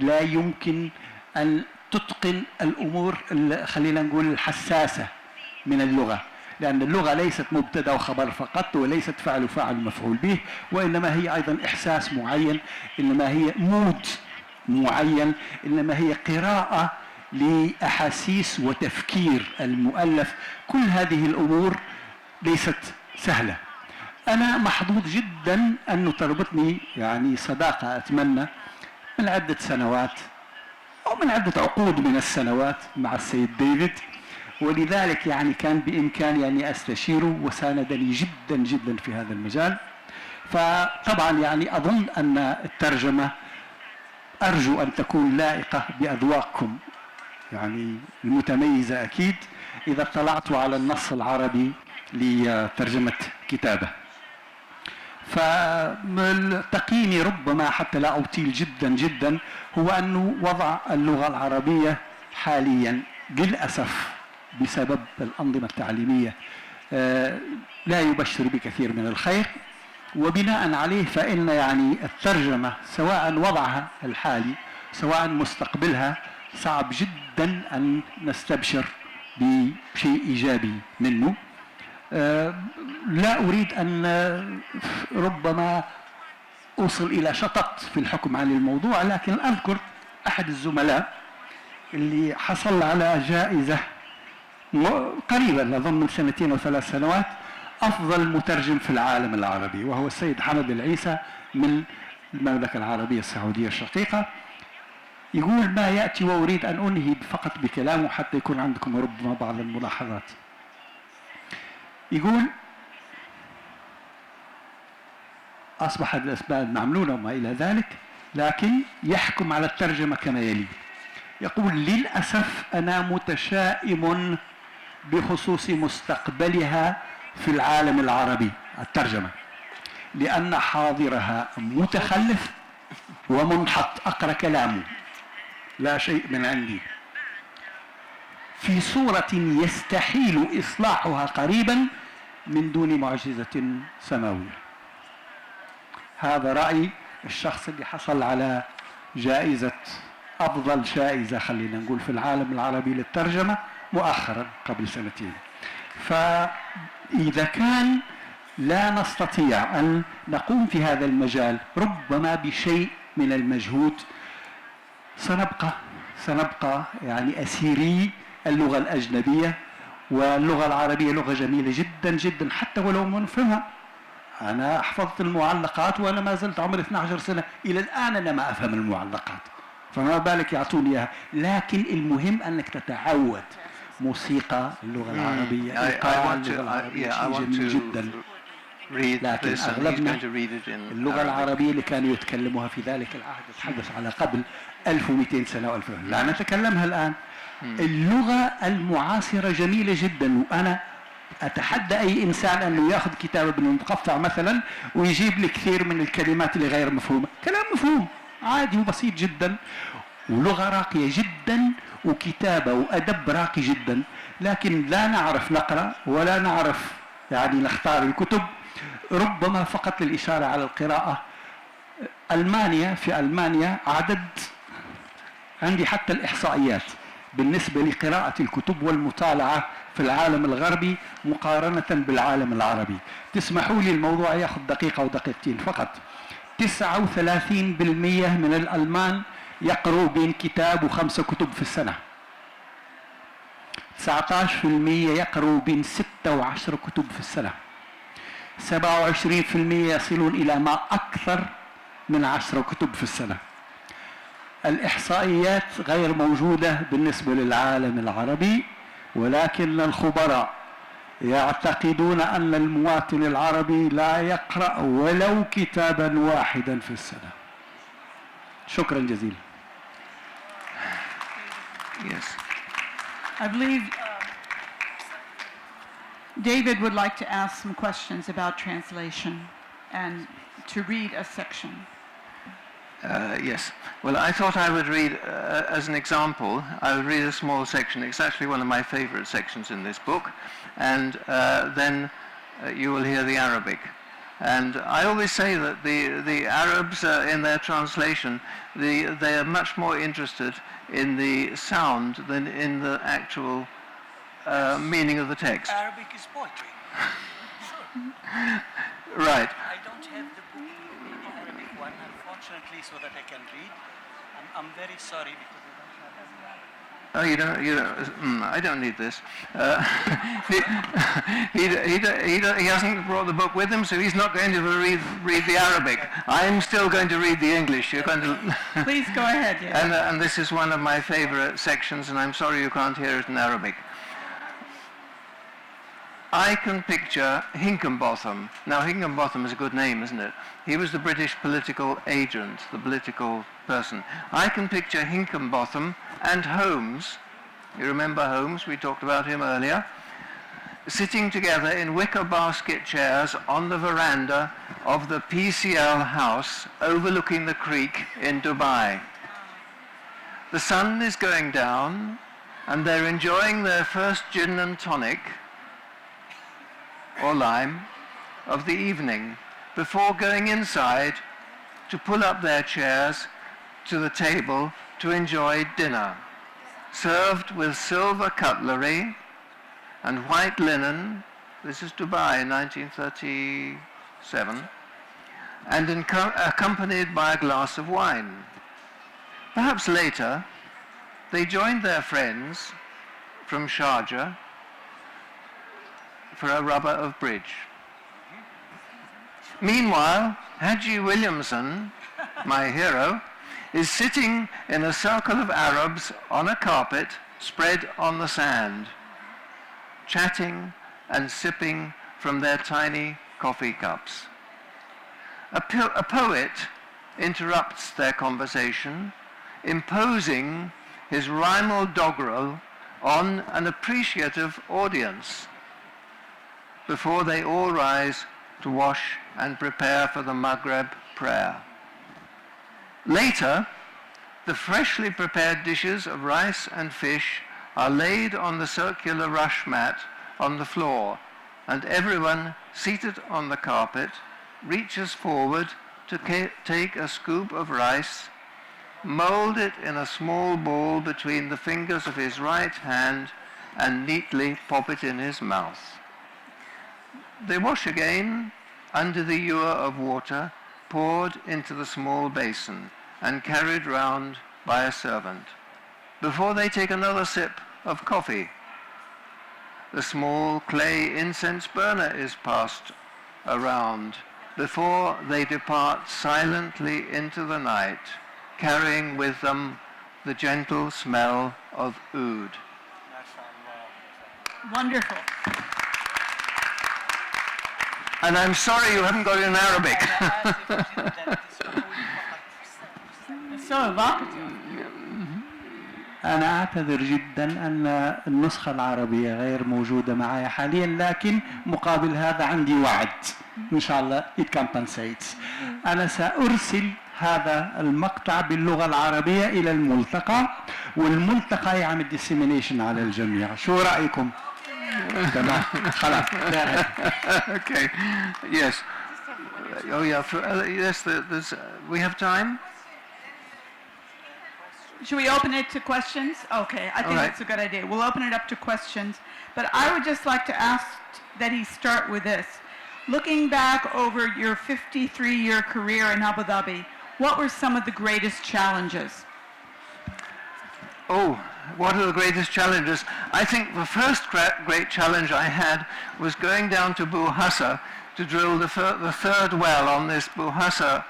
لا يمكن أن تتقن الأمور خلينا نقول الحساسة من اللغة، لأن اللغة ليست مبتدأ وخبر فقط، وليست فعل وفاعل مفعول به، وإنما هي أيضا إحساس معين، إنما هي مود معين، إنما هي قراءة لأحاسيس وتفكير المؤلف. كل هذه الأمور ليست سهلة. أنا محظوظ جدا أنه تربطني يعني صداقة أتمنى من عدة سنوات أو من عدة عقود من السنوات مع السيد ديفيد، ولذلك يعني كان بإمكاني أني أستشيره وساندني جدا جدا في هذا المجال. فطبعا يعني أظن أن الترجمة أرجو أن تكون لائقة بأذواقكم يعني المتميزة أكيد إذا اطلعتوا على النص العربي لترجمة كتابه. فتقييمي ربما حتى لا أطيل جدا جدا هو أنه وضع اللغة العربية حاليا للأسف بسبب الأنظمة التعليمية لا يبشر بكثير من الخير، وبناء عليه فإن يعني الترجمة سواء وضعها الحالي سواء مستقبلها صعب جدا أن نستبشر بشيء إيجابي منه. لا أريد أن ربما أوصل إلى شطط في الحكم عن الموضوع، لكن أذكر أحد الزملاء اللي حصل على جائزة قريبا أظن من 2 أو 3 سنوات أفضل مترجم في العالم العربي، وهو السيد حمد العيسى من المملكة العربية السعودية الشقيقة. يقول ما يأتي، وأريد أن أنهي فقط بكلامه حتى يكون عندكم ربما بعض الملاحظات. يقول أصبحت الأسباب معمولة وما إلى ذلك، لكن يحكم على الترجمة كما يلي. يقول للأسف أنا متشائم بخصوص مستقبلها في العالم العربي الترجمة، لأن حاضرها متخلف ومنحط، أقرأ كلامه لا شيء من عندي، في صورة يستحيل إصلاحها قريبا من دون معجزة سماوية. هذا رأي الشخص اللي حصل على جائزة أفضل جائزة خلينا نقول في العالم العربي للترجمة مؤخرا قبل 2 سنين. فإذا كان لا نستطيع أن نقوم في هذا المجال ربما بشيء من المجهود سنبقى يعني أسيري اللغة الأجنبية. واللغة العربية لغة جميلة جدا جدا حتى ولو ما نفهمها. أنا حفظت المعلقات وأنا ما زلت عمري 12 سنة إلى الآن أنا ما أفهم المعلقات، فما بالك يعطوني إياها. لكن المهم أنك تتعود. موسيقى اللغة العربية إيقاع اللغة العربية شيء جميل جدا، لكن أغلبنا اللغة العربية اللي كانوا يتكلموها في ذلك العهد تحدث على قبل 1200 سنة و1000 لا نتكلمها الآن. اللغة المعاصرة جميلة جدا، وأنا أتحدى أي إنسان أنه يأخذ كتاب ابن المقفع مثلا ويجيب لي كثير من الكلمات اللي غير مفهومة. كلام مفهوم عادي وبسيط جدا، ولغة راقية جدا، وكتابة وأدب راقي جدا، لكن لا نعرف نقرأ ولا نعرف يعني نختار الكتب. ربما فقط للإشارة على القراءة، في ألمانيا عدد عندي حتى الإحصائيات بالنسبة لقراءة الكتب والمطالعة في العالم الغربي مقارنة بالعالم العربي. تسمحوا لي الموضوع يأخذ دقيقة أو دقيقتين فقط. 39% من الألمان يقرأوا بين كتاب و5 كتب في السنة. 39% 19% يقرأوا بين 6 و10 كتب في السنة. 27% يصلون إلى ما أكثر من 10 كتب في السنة. الإحصائيات غير موجودة بالنسبة للعالم العربي، ولكن الخبراء يعتقدون أن المواطن العربي لا يقرأ ولو كتابا واحدا في السنة. شكرا جزيلا. Yes. I believe David would like to ask some questions about translation and to read a section. Yes. Well, I thought I would read, as an example, I would read a small section. It's actually one of my favorite sections in this book. And then you will hear the Arabic. And I always say that the Arabs, in their translation, they are much more interested in the sound than in the actual meaning of the text. Arabic is poetry. Sure. Right. I don't have the book, the Arabic one, unfortunately, so that I can read. I'm very sorry because I don't have Arabic. Oh, you don't, I don't need this. He hasn't brought the book with him, so he's not going to read the Arabic. I'm still going to read the English. You're going to Please go ahead. Yeah. and this is one of my favorite sections, and I'm sorry you can't hear it in Arabic. I can picture Higginbotham. Now, Higginbotham is a good name, isn't it? He was the British political agent, the political person. I can picture Higginbotham and Holmes, you remember Holmes, we talked about him earlier, sitting together in wicker basket chairs on the veranda of the PCL house overlooking the creek in Dubai. The sun is going down and they're enjoying their first gin and tonic or lime of the evening before going inside to pull up their chairs to the table to enjoy dinner, served with silver cutlery and white linen. This is Dubai in 1937, and accompanied by a glass of wine. Perhaps later, they joined their friends from Sharjah for a rubber of bridge. Meanwhile, Haji Williamson, my hero, is sitting in a circle of Arabs on a carpet spread on the sand, chatting and sipping from their tiny coffee cups. A poet interrupts their conversation, imposing his rhymal doggerel on an appreciative audience before they all rise to wash and prepare for the Maghrib prayer. Later, the freshly prepared dishes of rice and fish are laid on the circular rush mat on the floor, and everyone seated on the carpet reaches forward to take a scoop of rice, mold it in a small ball between the fingers of his right hand, and neatly pop it in his mouth. They wash again under the ewer of water poured into the small basin and carried round by a servant. Before they take another sip of coffee, the small clay incense burner is passed around before they depart silently into the night, carrying with them the gentle smell of oud. Wonderful. And I'm sorry you haven't got it in Arabic. It's so evocative. أنا أعتذر جدا أن النسخة العربية غير موجودة معي حاليا، لكن مقابل هذا عندي وعد إن شاء الله it compensates. أنا سأرسل هذا المقطع باللغة العربية إلى الملتقى، والملتقى يعمل dissemination على الجميع. شو رأيكم؟ تمام خلاص. Okay. Yes. Oh yeah. Yes. We have time. Should we open it to questions? Okay, I think right. that's a good idea. We'll open it up to questions. But I would just like to ask that he start with this. Looking back over your 53-year career in Abu Dhabi, what were some of the greatest challenges? Oh, what are the greatest challenges? I think the first great challenge I had was going down to Buhasa to drill the third well on this Buhasa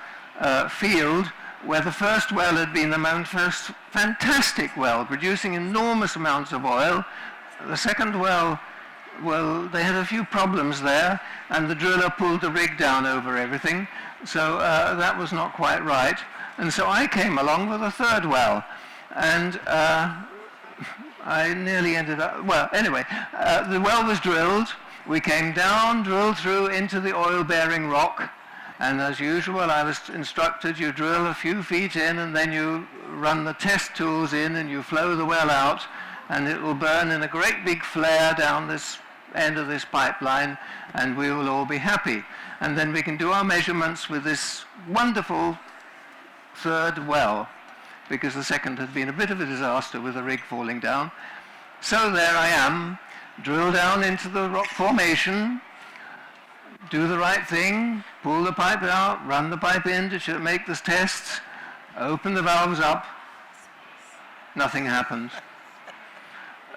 field, where the first well had been the most fantastic well, producing enormous amounts of oil. The second well, they had a few problems there, and the driller pulled the rig down over everything, so that was not quite right. And so I came along with a third well, and I nearly ended up, well, anyway, the well was drilled. We came down, drilled through into the oil-bearing rock, and as usual, I was instructed you drill a few feet in, and then you run the test tools in, and you flow the well out, and it will burn in a great big flare down this end of this pipeline, and we will all be happy. And then we can do our measurements with this wonderful third well, because the second had been a bit of a disaster with the rig falling down. So there I am, drill down into the rock formation, do the right thing, pull the pipe out, run the pipe in to make the tests, open the valves up, nothing happened.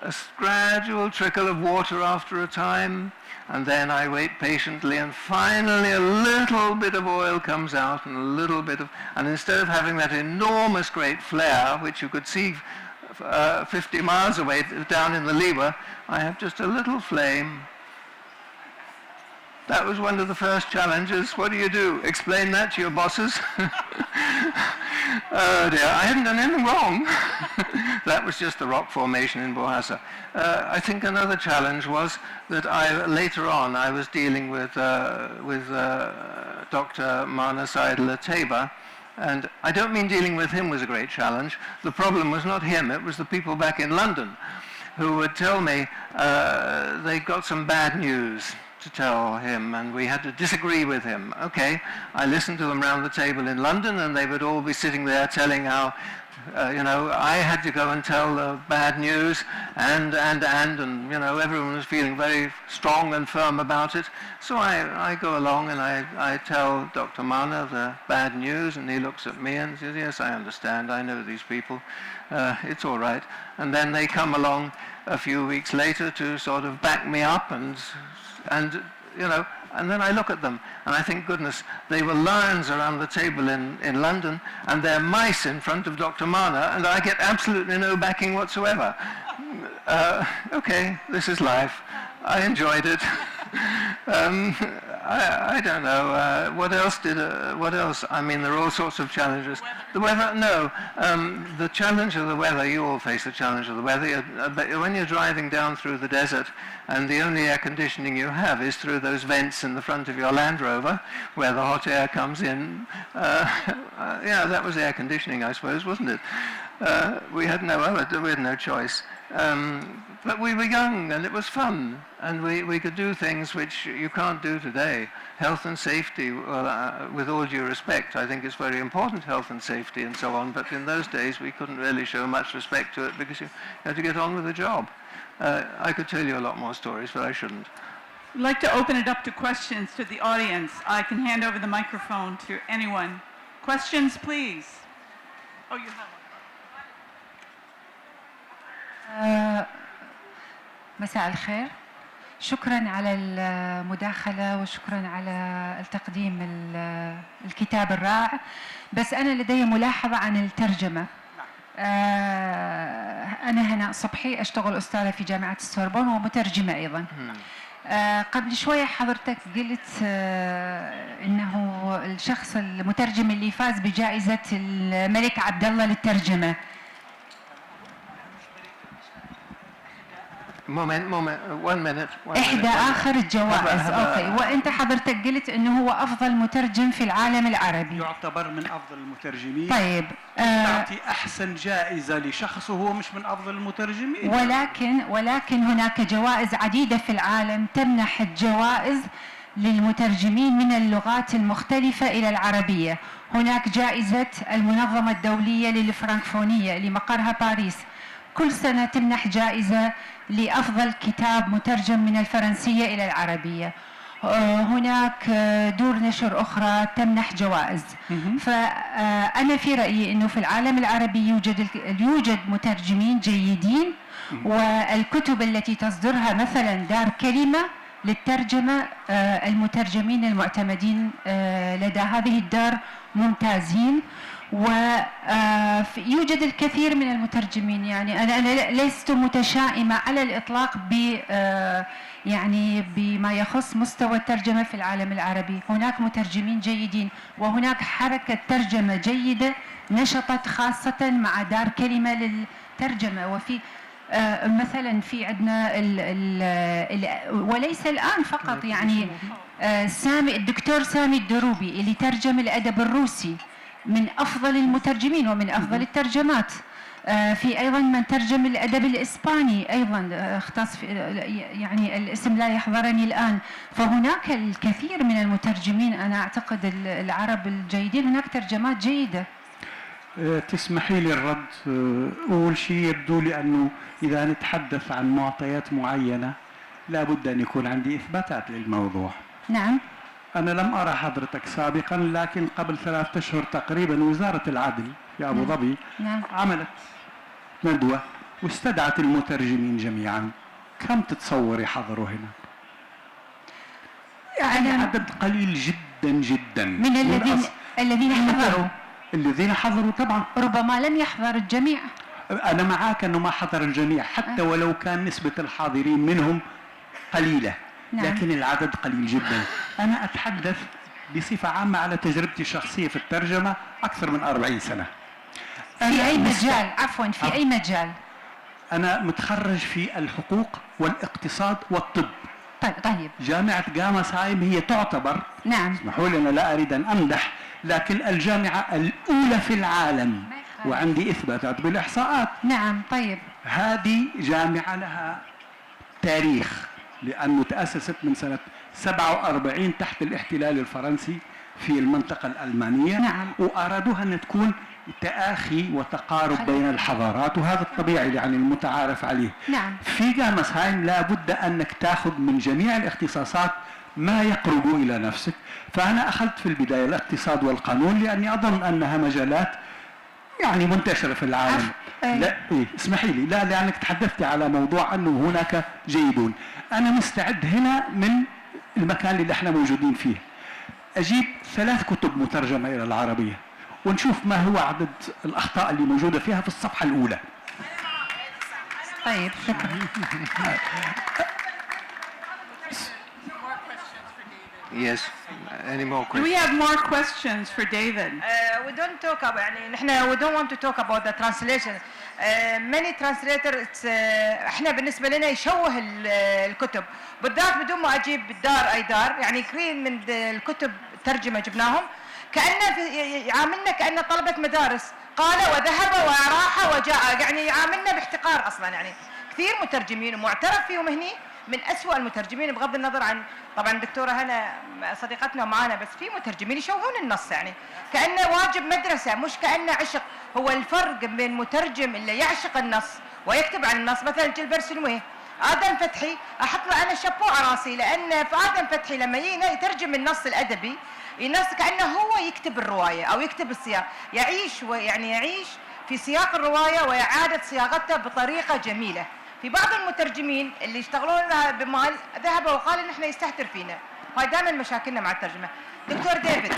A gradual trickle of water after a time, and then I wait patiently, and finally a little bit of oil comes out, and a little bit of, and instead of having that enormous great flare, which you could see 50 miles away down in the lever, I have just a little flame. That was one of the first challenges. What do? Explain that to your bosses? Oh dear, I hadn't done anything wrong. That was just the rock formation in Buhasa. I think another challenge was that later on I was dealing with Dr. Mana Said-Lateba, and I don't mean dealing with him was a great challenge. The problem was not him, it was the people back in London who would tell me they got some bad news to tell him, and we had to disagree with him. Okay, I listened to them round the table in London, and they would all be sitting there telling how, I had to go and tell the bad news, and everyone was feeling very strong and firm about it. So I go along and I tell Dr. Mana the bad news, and he looks at me and says, yes, I understand, I know these people, it's all right. And then they come along a few weeks later to sort of back me up, and then I look at them and I think, goodness, they were lions around the table in London, and they're mice in front of Dr. Mana, and I get absolutely no backing whatsoever. Okay, this is life. I enjoyed it. I don't know. What else? I mean, there are all sorts of challenges. The weather, no. The challenge of the weather, you all face the challenge of the weather. When you're driving down through the desert, and the only air conditioning you have is through those vents in the front of your Land Rover, where the hot air comes in. Yeah, that was air conditioning, I suppose, wasn't it? We had no choice. But we were young, and it was fun, and we could do things which you can't do today. Health and safety, well, with all due respect, I think it's very important, health and safety and so on, but in those days we couldn't really show much respect to it because you had to get on with the job. I could tell you a lot more stories, but I shouldn't. I'd like to open it up to questions to the audience. I can hand over the microphone to anyone. Questions, please. Oh, you have one. مساء الخير. شكرا على المداخلة وشكرا على التقديم الكتاب الرائع. بس أنا لدي ملاحظة عن الترجمة. أنا هنا صبحي أشتغل أستاذة في جامعة السوربون ومترجمة أيضا. قبل شوية حضرتك قلت إنه الشخص المترجم اللي فاز بجائزة الملك عبد الله للترجمة. one minute. إحدى آخر الجوائز. أوكي. وأنت حضرتك قلت إنه هو أفضل مترجم في العالم العربي. يعتبر من أفضل المترجمين. طيب. تعطي أحسن جائزة لشخص وهو مش من أفضل المترجمين. ولكن هناك جوائز عديدة في العالم تمنح الجوائز للمترجمين من اللغات المختلفة إلى العربية. هناك جائزة المنظمة الدولية للفرنكفونية اللي مقرها باريس. كل سنة تمنح جائزة لأفضل كتاب مترجم من الفرنسية إلى العربية. هناك دور نشر أخرى تمنح جوائز. فأنا في رأيي أنه في العالم العربي يوجد مترجمين جيدين، والكتب التي تصدرها مثلا دار كلمة للترجمة المترجمين المعتمدين لدى هذه الدار ممتازين، ويوجد الكثير من المترجمين. يعني أنا لست متشائمة على الإطلاق يعني بما يخص مستوى الترجمة في العالم العربي. هناك مترجمين جيدين، وهناك حركة ترجمة جيدة نشطت خاصة مع دار كلمة للترجمة. وفي مثلا في عندنا وليس الآن فقط، يعني الدكتور سامي الدروبي اللي ترجم الأدب الروسي من أفضل المترجمين ومن أفضل الترجمات. في أيضا من ترجم الأدب الإسباني أيضا اختص يعني الاسم لا يحضرني الآن. فهناك الكثير من المترجمين، أنا أعتقد العرب الجيدين، هناك ترجمات جيدة. تسمحي لي الرد. أول شيء يبدو لي أنه إذا نتحدث عن معطيات معينة لا بد أن يكون عندي إثباتات للموضوع. نعم. أنا لم أرى حضرتك سابقا، لكن قبل 3 أشهر تقريبا وزارة العدل في أبوظبي عملت ندوة واستدعت المترجمين جميعا. كم تتصوري حضروا هنا؟ يعني عدد قليل جدا جدا من الذين حضروا. الذين حضروا طبعا ربما لم يحضر الجميع. أنا معاك أنه ما حضر الجميع، حتى ولو كان نسبة الحاضرين منهم قليلة. نعم. لكن العدد قليل جدا. أنا أتحدث بصفة عامة على تجربتي الشخصية في الترجمة أكثر من 40 سنة. في أي مجال؟ عفوا، في أي مجال؟ أنا متخرج في الحقوق والاقتصاد والطب. طيب. جامعة جاما سايم هي تعتبر، نعم، اسمحوا لي أنا لا أريد أن أمدح، لكن الجامعة الأولى في العالم، وعندي إثباتات بالإحصاءات. نعم. طيب. هذه جامعة لها تاريخ، لأنه تأسست من سنة 47 تحت الاحتلال الفرنسي في المنطقة الألمانية. نعم. وأرادوها أن تكون تآخي وتقارب بين الحضارات، وهذا الطبيعي يعني المتعارف عليه. نعم. في جامسهايم لا بد أنك تأخذ من جميع الاختصاصات ما يقرب إلى نفسك. فأنا أخذت في البداية الاقتصاد والقانون لأني أظن أنها مجالات يعني منتشرة في العالم. لا اسمحي لي، لا لأنك تحدثت على موضوع أنه هناك جيدون. أنا مستعد هنا من المكان اللي احنا موجودين فيه أجيب 3 كتب مترجمة إلى العربية ونشوف ما هو عدد الأخطاء اللي موجودة فيها في الصفحة الأولى. طيب، شكرا. Yes. Any more questions? Do we have more questions for David? We don't talk about we don't want to talk about the translation. Many translators احنا بالنسبة لنا يشوه الكتب، بالذات بدون ما اجيب بالدار اي دار، يعني كثير من الكتب ترجمة جبناهم كأنه يعاملنا كأنه طلبة مدارس، قال وذهب وراح وجاء، يعني يعاملنا باحتقار اصلا. يعني كثير مترجمين ومعترف فيهم هني من أسوأ المترجمين، بغض النظر عن طبعا الدكتورة هنا صديقتنا معنا، بس في مترجمين يشوهون النص يعني كأنه واجب مدرسة مش كأنه عشق. هو الفرق بين مترجم اللي يعشق النص ويكتب عن النص، مثلا جلبر سلويه، آدم فتحي أحط له أنا شابو على راسي، لأن في آدم فتحي لما يترجم النص الأدبي النص كأنه هو يكتب الرواية أو يكتب السياق، يعيش ويعني يعيش في سياق الرواية وإعادة صياغتها بطريقة جميلة. في بعض المترجمين اللي يشتغلون بمال ذهب وقال ان احنا يستهتر فينا، هاي دائما مشاكلنا مع الترجمه. دكتور ديفيد،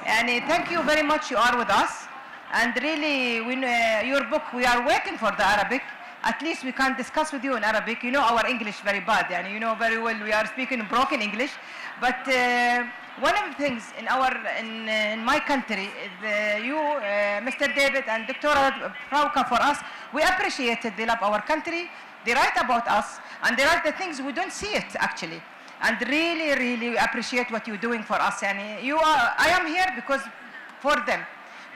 يعني thank you very much you are with us and really when your book we are waiting for the Arabic. At least we can discuss with you in Arabic. You know our English very bad, يعني you know very well we are speaking broken English, but one of the things in my country, you, Mr. David and Dr. Frauka, for us, we appreciated. They love our country. They write about us, and they write the things we don't see it actually. And really, really appreciate what you're doing for us. And I am here because for them,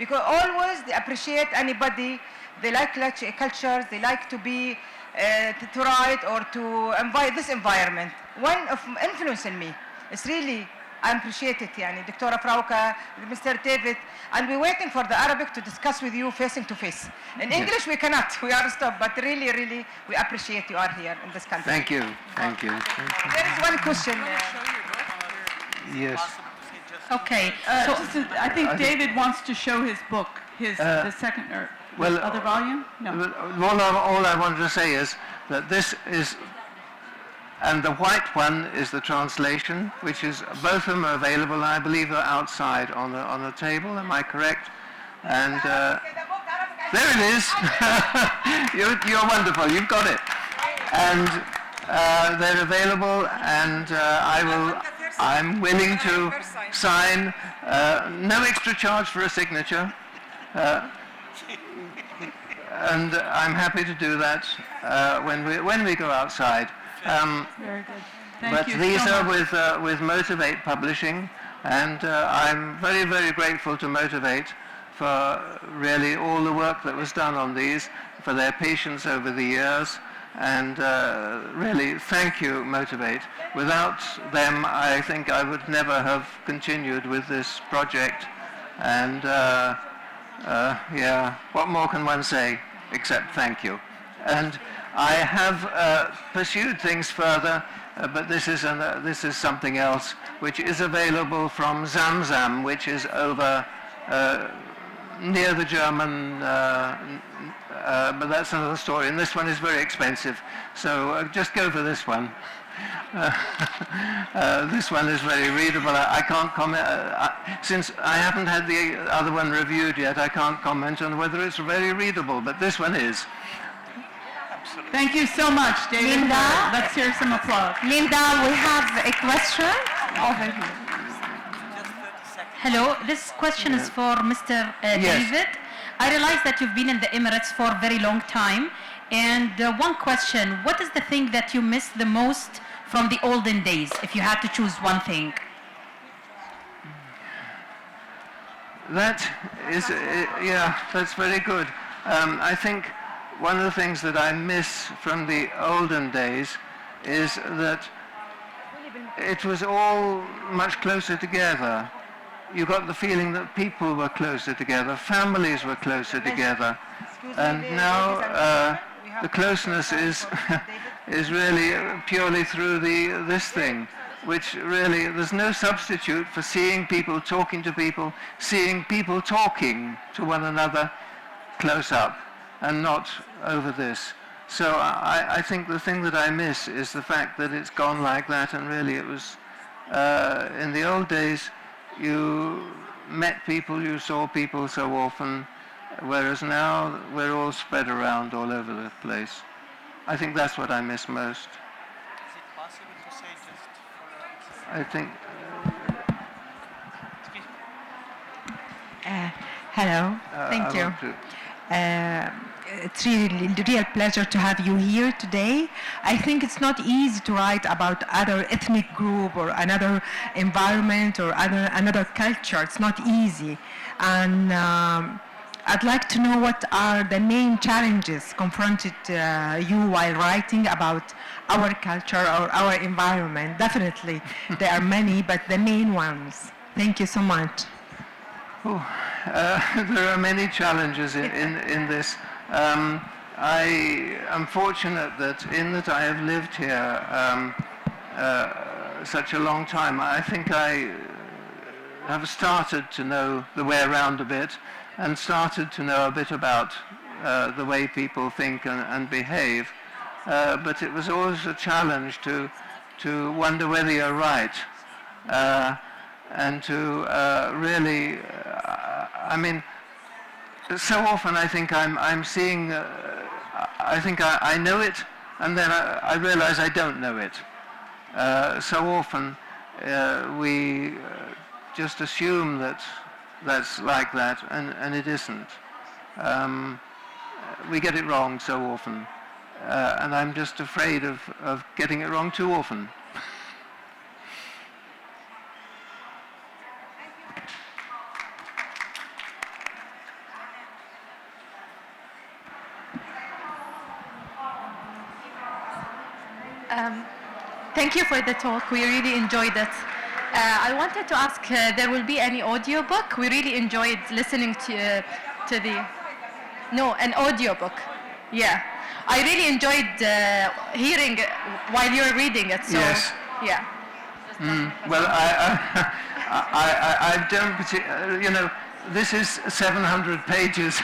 because always they appreciate anybody. They like cultures. They like to be to write or to invite this environment. One of influence in me. It's really. I appreciate it, يعني دكتورة فراوكا, Mr. David, and we're waiting for the Arabic to discuss with you facing to face. In English we cannot, we are stopped, but really, really, we appreciate you are here in this country. Thank you, thank you. There is one question. Yes. Possible to say just Okay. I think David wants to show his book, the second or well, other volume. No. All I wanted to say is that this is, and the white one is the translation, which is, both of them are available, and I believe they're outside on the table. Am I correct? And there it is. You're wonderful. You've got it. And they're available, and I'm willing to sign. No extra charge for a signature. And I'm happy to do that when we go outside. Very good. Thank But you these so are much. with Motivate Publishing, and I'm very, very grateful to Motivate for really all the work that was done on these, for their patience over the years, and really thank you, Motivate. Without them, I think I would never have continued with this project, and yeah, what more can one say except thank you? And I have pursued things further, but this is something else, which is available from Zamzam, which is over near the German, but that's another story. And this one is very expensive, so just go for this one. This one is very readable. I can't comment, since I haven't had the other one reviewed yet, I can't comment on whether it's very readable, but this one is. Thank you so much, David. Linda? Let's hear some applause. Linda, we have a question over here. just 30 seconds. Hello, this question is for Mr. David. I realize that you've been in the Emirates for a very long time, and one question, what is the thing that you miss the most from the olden days, if you had to choose one thing? That is, yeah, that's very good. I think one of the things that I miss from the olden days is that it was all much closer together. You got the feeling that people were closer together, families were closer together, and now the closeness is really purely through this thing, which really, there's no substitute for seeing people, talking to people, seeing people talking to one another close up, and not over this. So I think the thing that I miss is the fact that it's gone like that, and really it was, in the old days, you met people, you saw people so often, whereas now we're all spread around all over the place. I think that's what I miss most. Is it possible to say just for I think, Hello, thank you. It's really real pleasure to have you here today. I think it's not easy to write about other ethnic group or another environment or another culture. It's not easy. And I'd like to know what are the main challenges confronted you while writing about our culture or our environment. Definitely, there are many, but the main ones. Thank you so much. there are many challenges in this. I am fortunate that I have lived here such a long time. I think I have started to know the way around a bit, and started to know a bit about the way people think and behave. But it was always a challenge to wonder whether you're right, and to really, I mean, so often I think I'm seeing, I think I know it, and then I realize I don't know it. So often we just assume that that's like that, and it isn't. We get it wrong so often, and I'm just afraid of getting it wrong too often. Thank you for the talk. We really enjoyed it. I wanted to ask, there will be any audiobook? We really enjoyed listening to the... No, an audiobook. Yeah. I really enjoyed hearing while you're reading it. So, Yes. Yeah. Well, I don't, you know, this is 700 pages,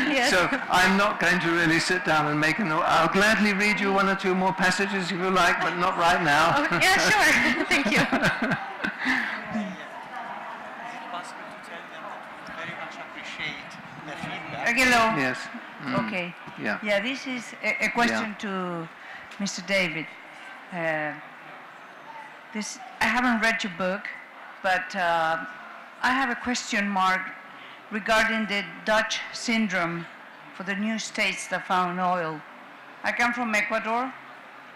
Yes. so I'm not going to really sit down and make a note. I'll gladly read you one or two more passages if you like, but not right now. Oh, yeah, sure. Thank you. Is it possible to tell them that we very much appreciate their feedback? Hello. Yes. Okay. Yeah. Yeah, this is a question to Mr. David. I haven't read your book, but I have a question mark regarding the Dutch syndrome for the new states that found oil. I come from Ecuador,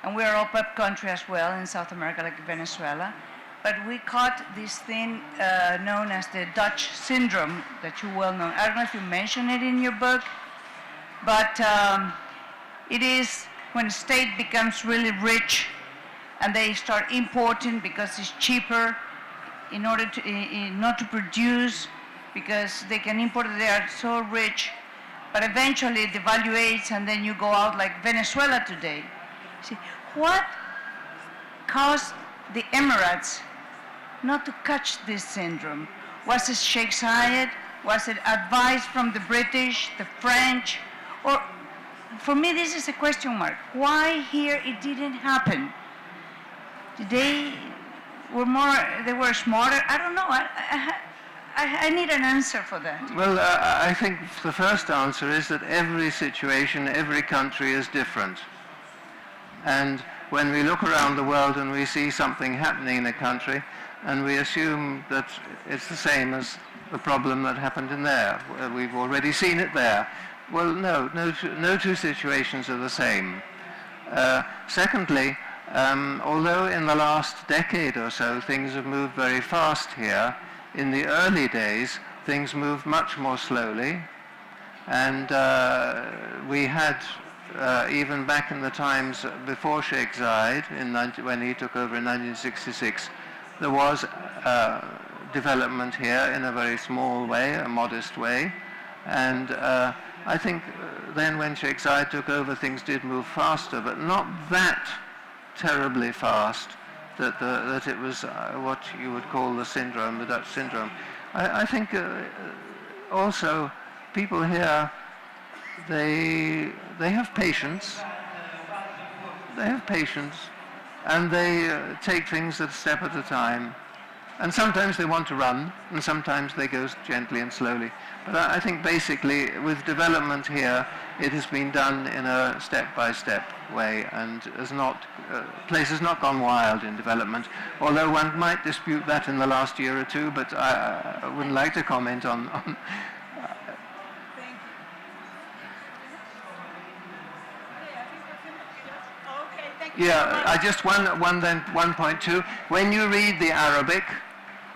and we are a OPEP country as well in South America, like Venezuela. But we caught this thing known as the Dutch syndrome that you well know. I don't know if you mention it in your book, but it is when a state becomes really rich and they start importing because it's cheaper in order to not to produce, because they can import it, they are so rich, but eventually it devaluates and then you go out like Venezuela today. See, what caused the Emirates not to catch this syndrome? Was it Sheikh Zayed? Was it advice from the British, the French? Or, for me, this is a question mark. Why here it didn't happen? They were smarter? I don't know. I need an answer for that. Well, I think the first answer is that every situation, every country is different. And when we look around the world and we see something happening in a country, and we assume that it's the same as the problem that happened in there, we've already seen it there. Well, no two situations are the same. Secondly, although in the last decade or so things have moved very fast here, in the early days things moved much more slowly, and we had even back in the times before Sheikh Zayed, when he took over in 1966, there was development here in a very small way, a modest way, and I think then when Sheikh Zayed took over things did move faster, but not that terribly fast that it was what you would call the syndrome, the Dutch syndrome. I think also people here, they have patience. They have patience, and they take things a step at a time. And sometimes they want to run, and sometimes they go gently and slowly. But I think basically with development here, it has been done in a step-by-step way, and place has not gone wild in development, although one might dispute that in the last year or two, but I wouldn't like to comment on Yeah, I just one point two. When you read the Arabic,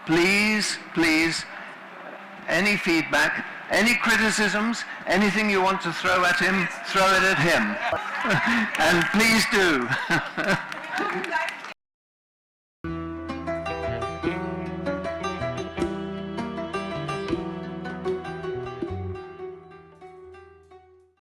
please, any feedback, any criticisms, anything you want to throw at him, throw it at him. And please do.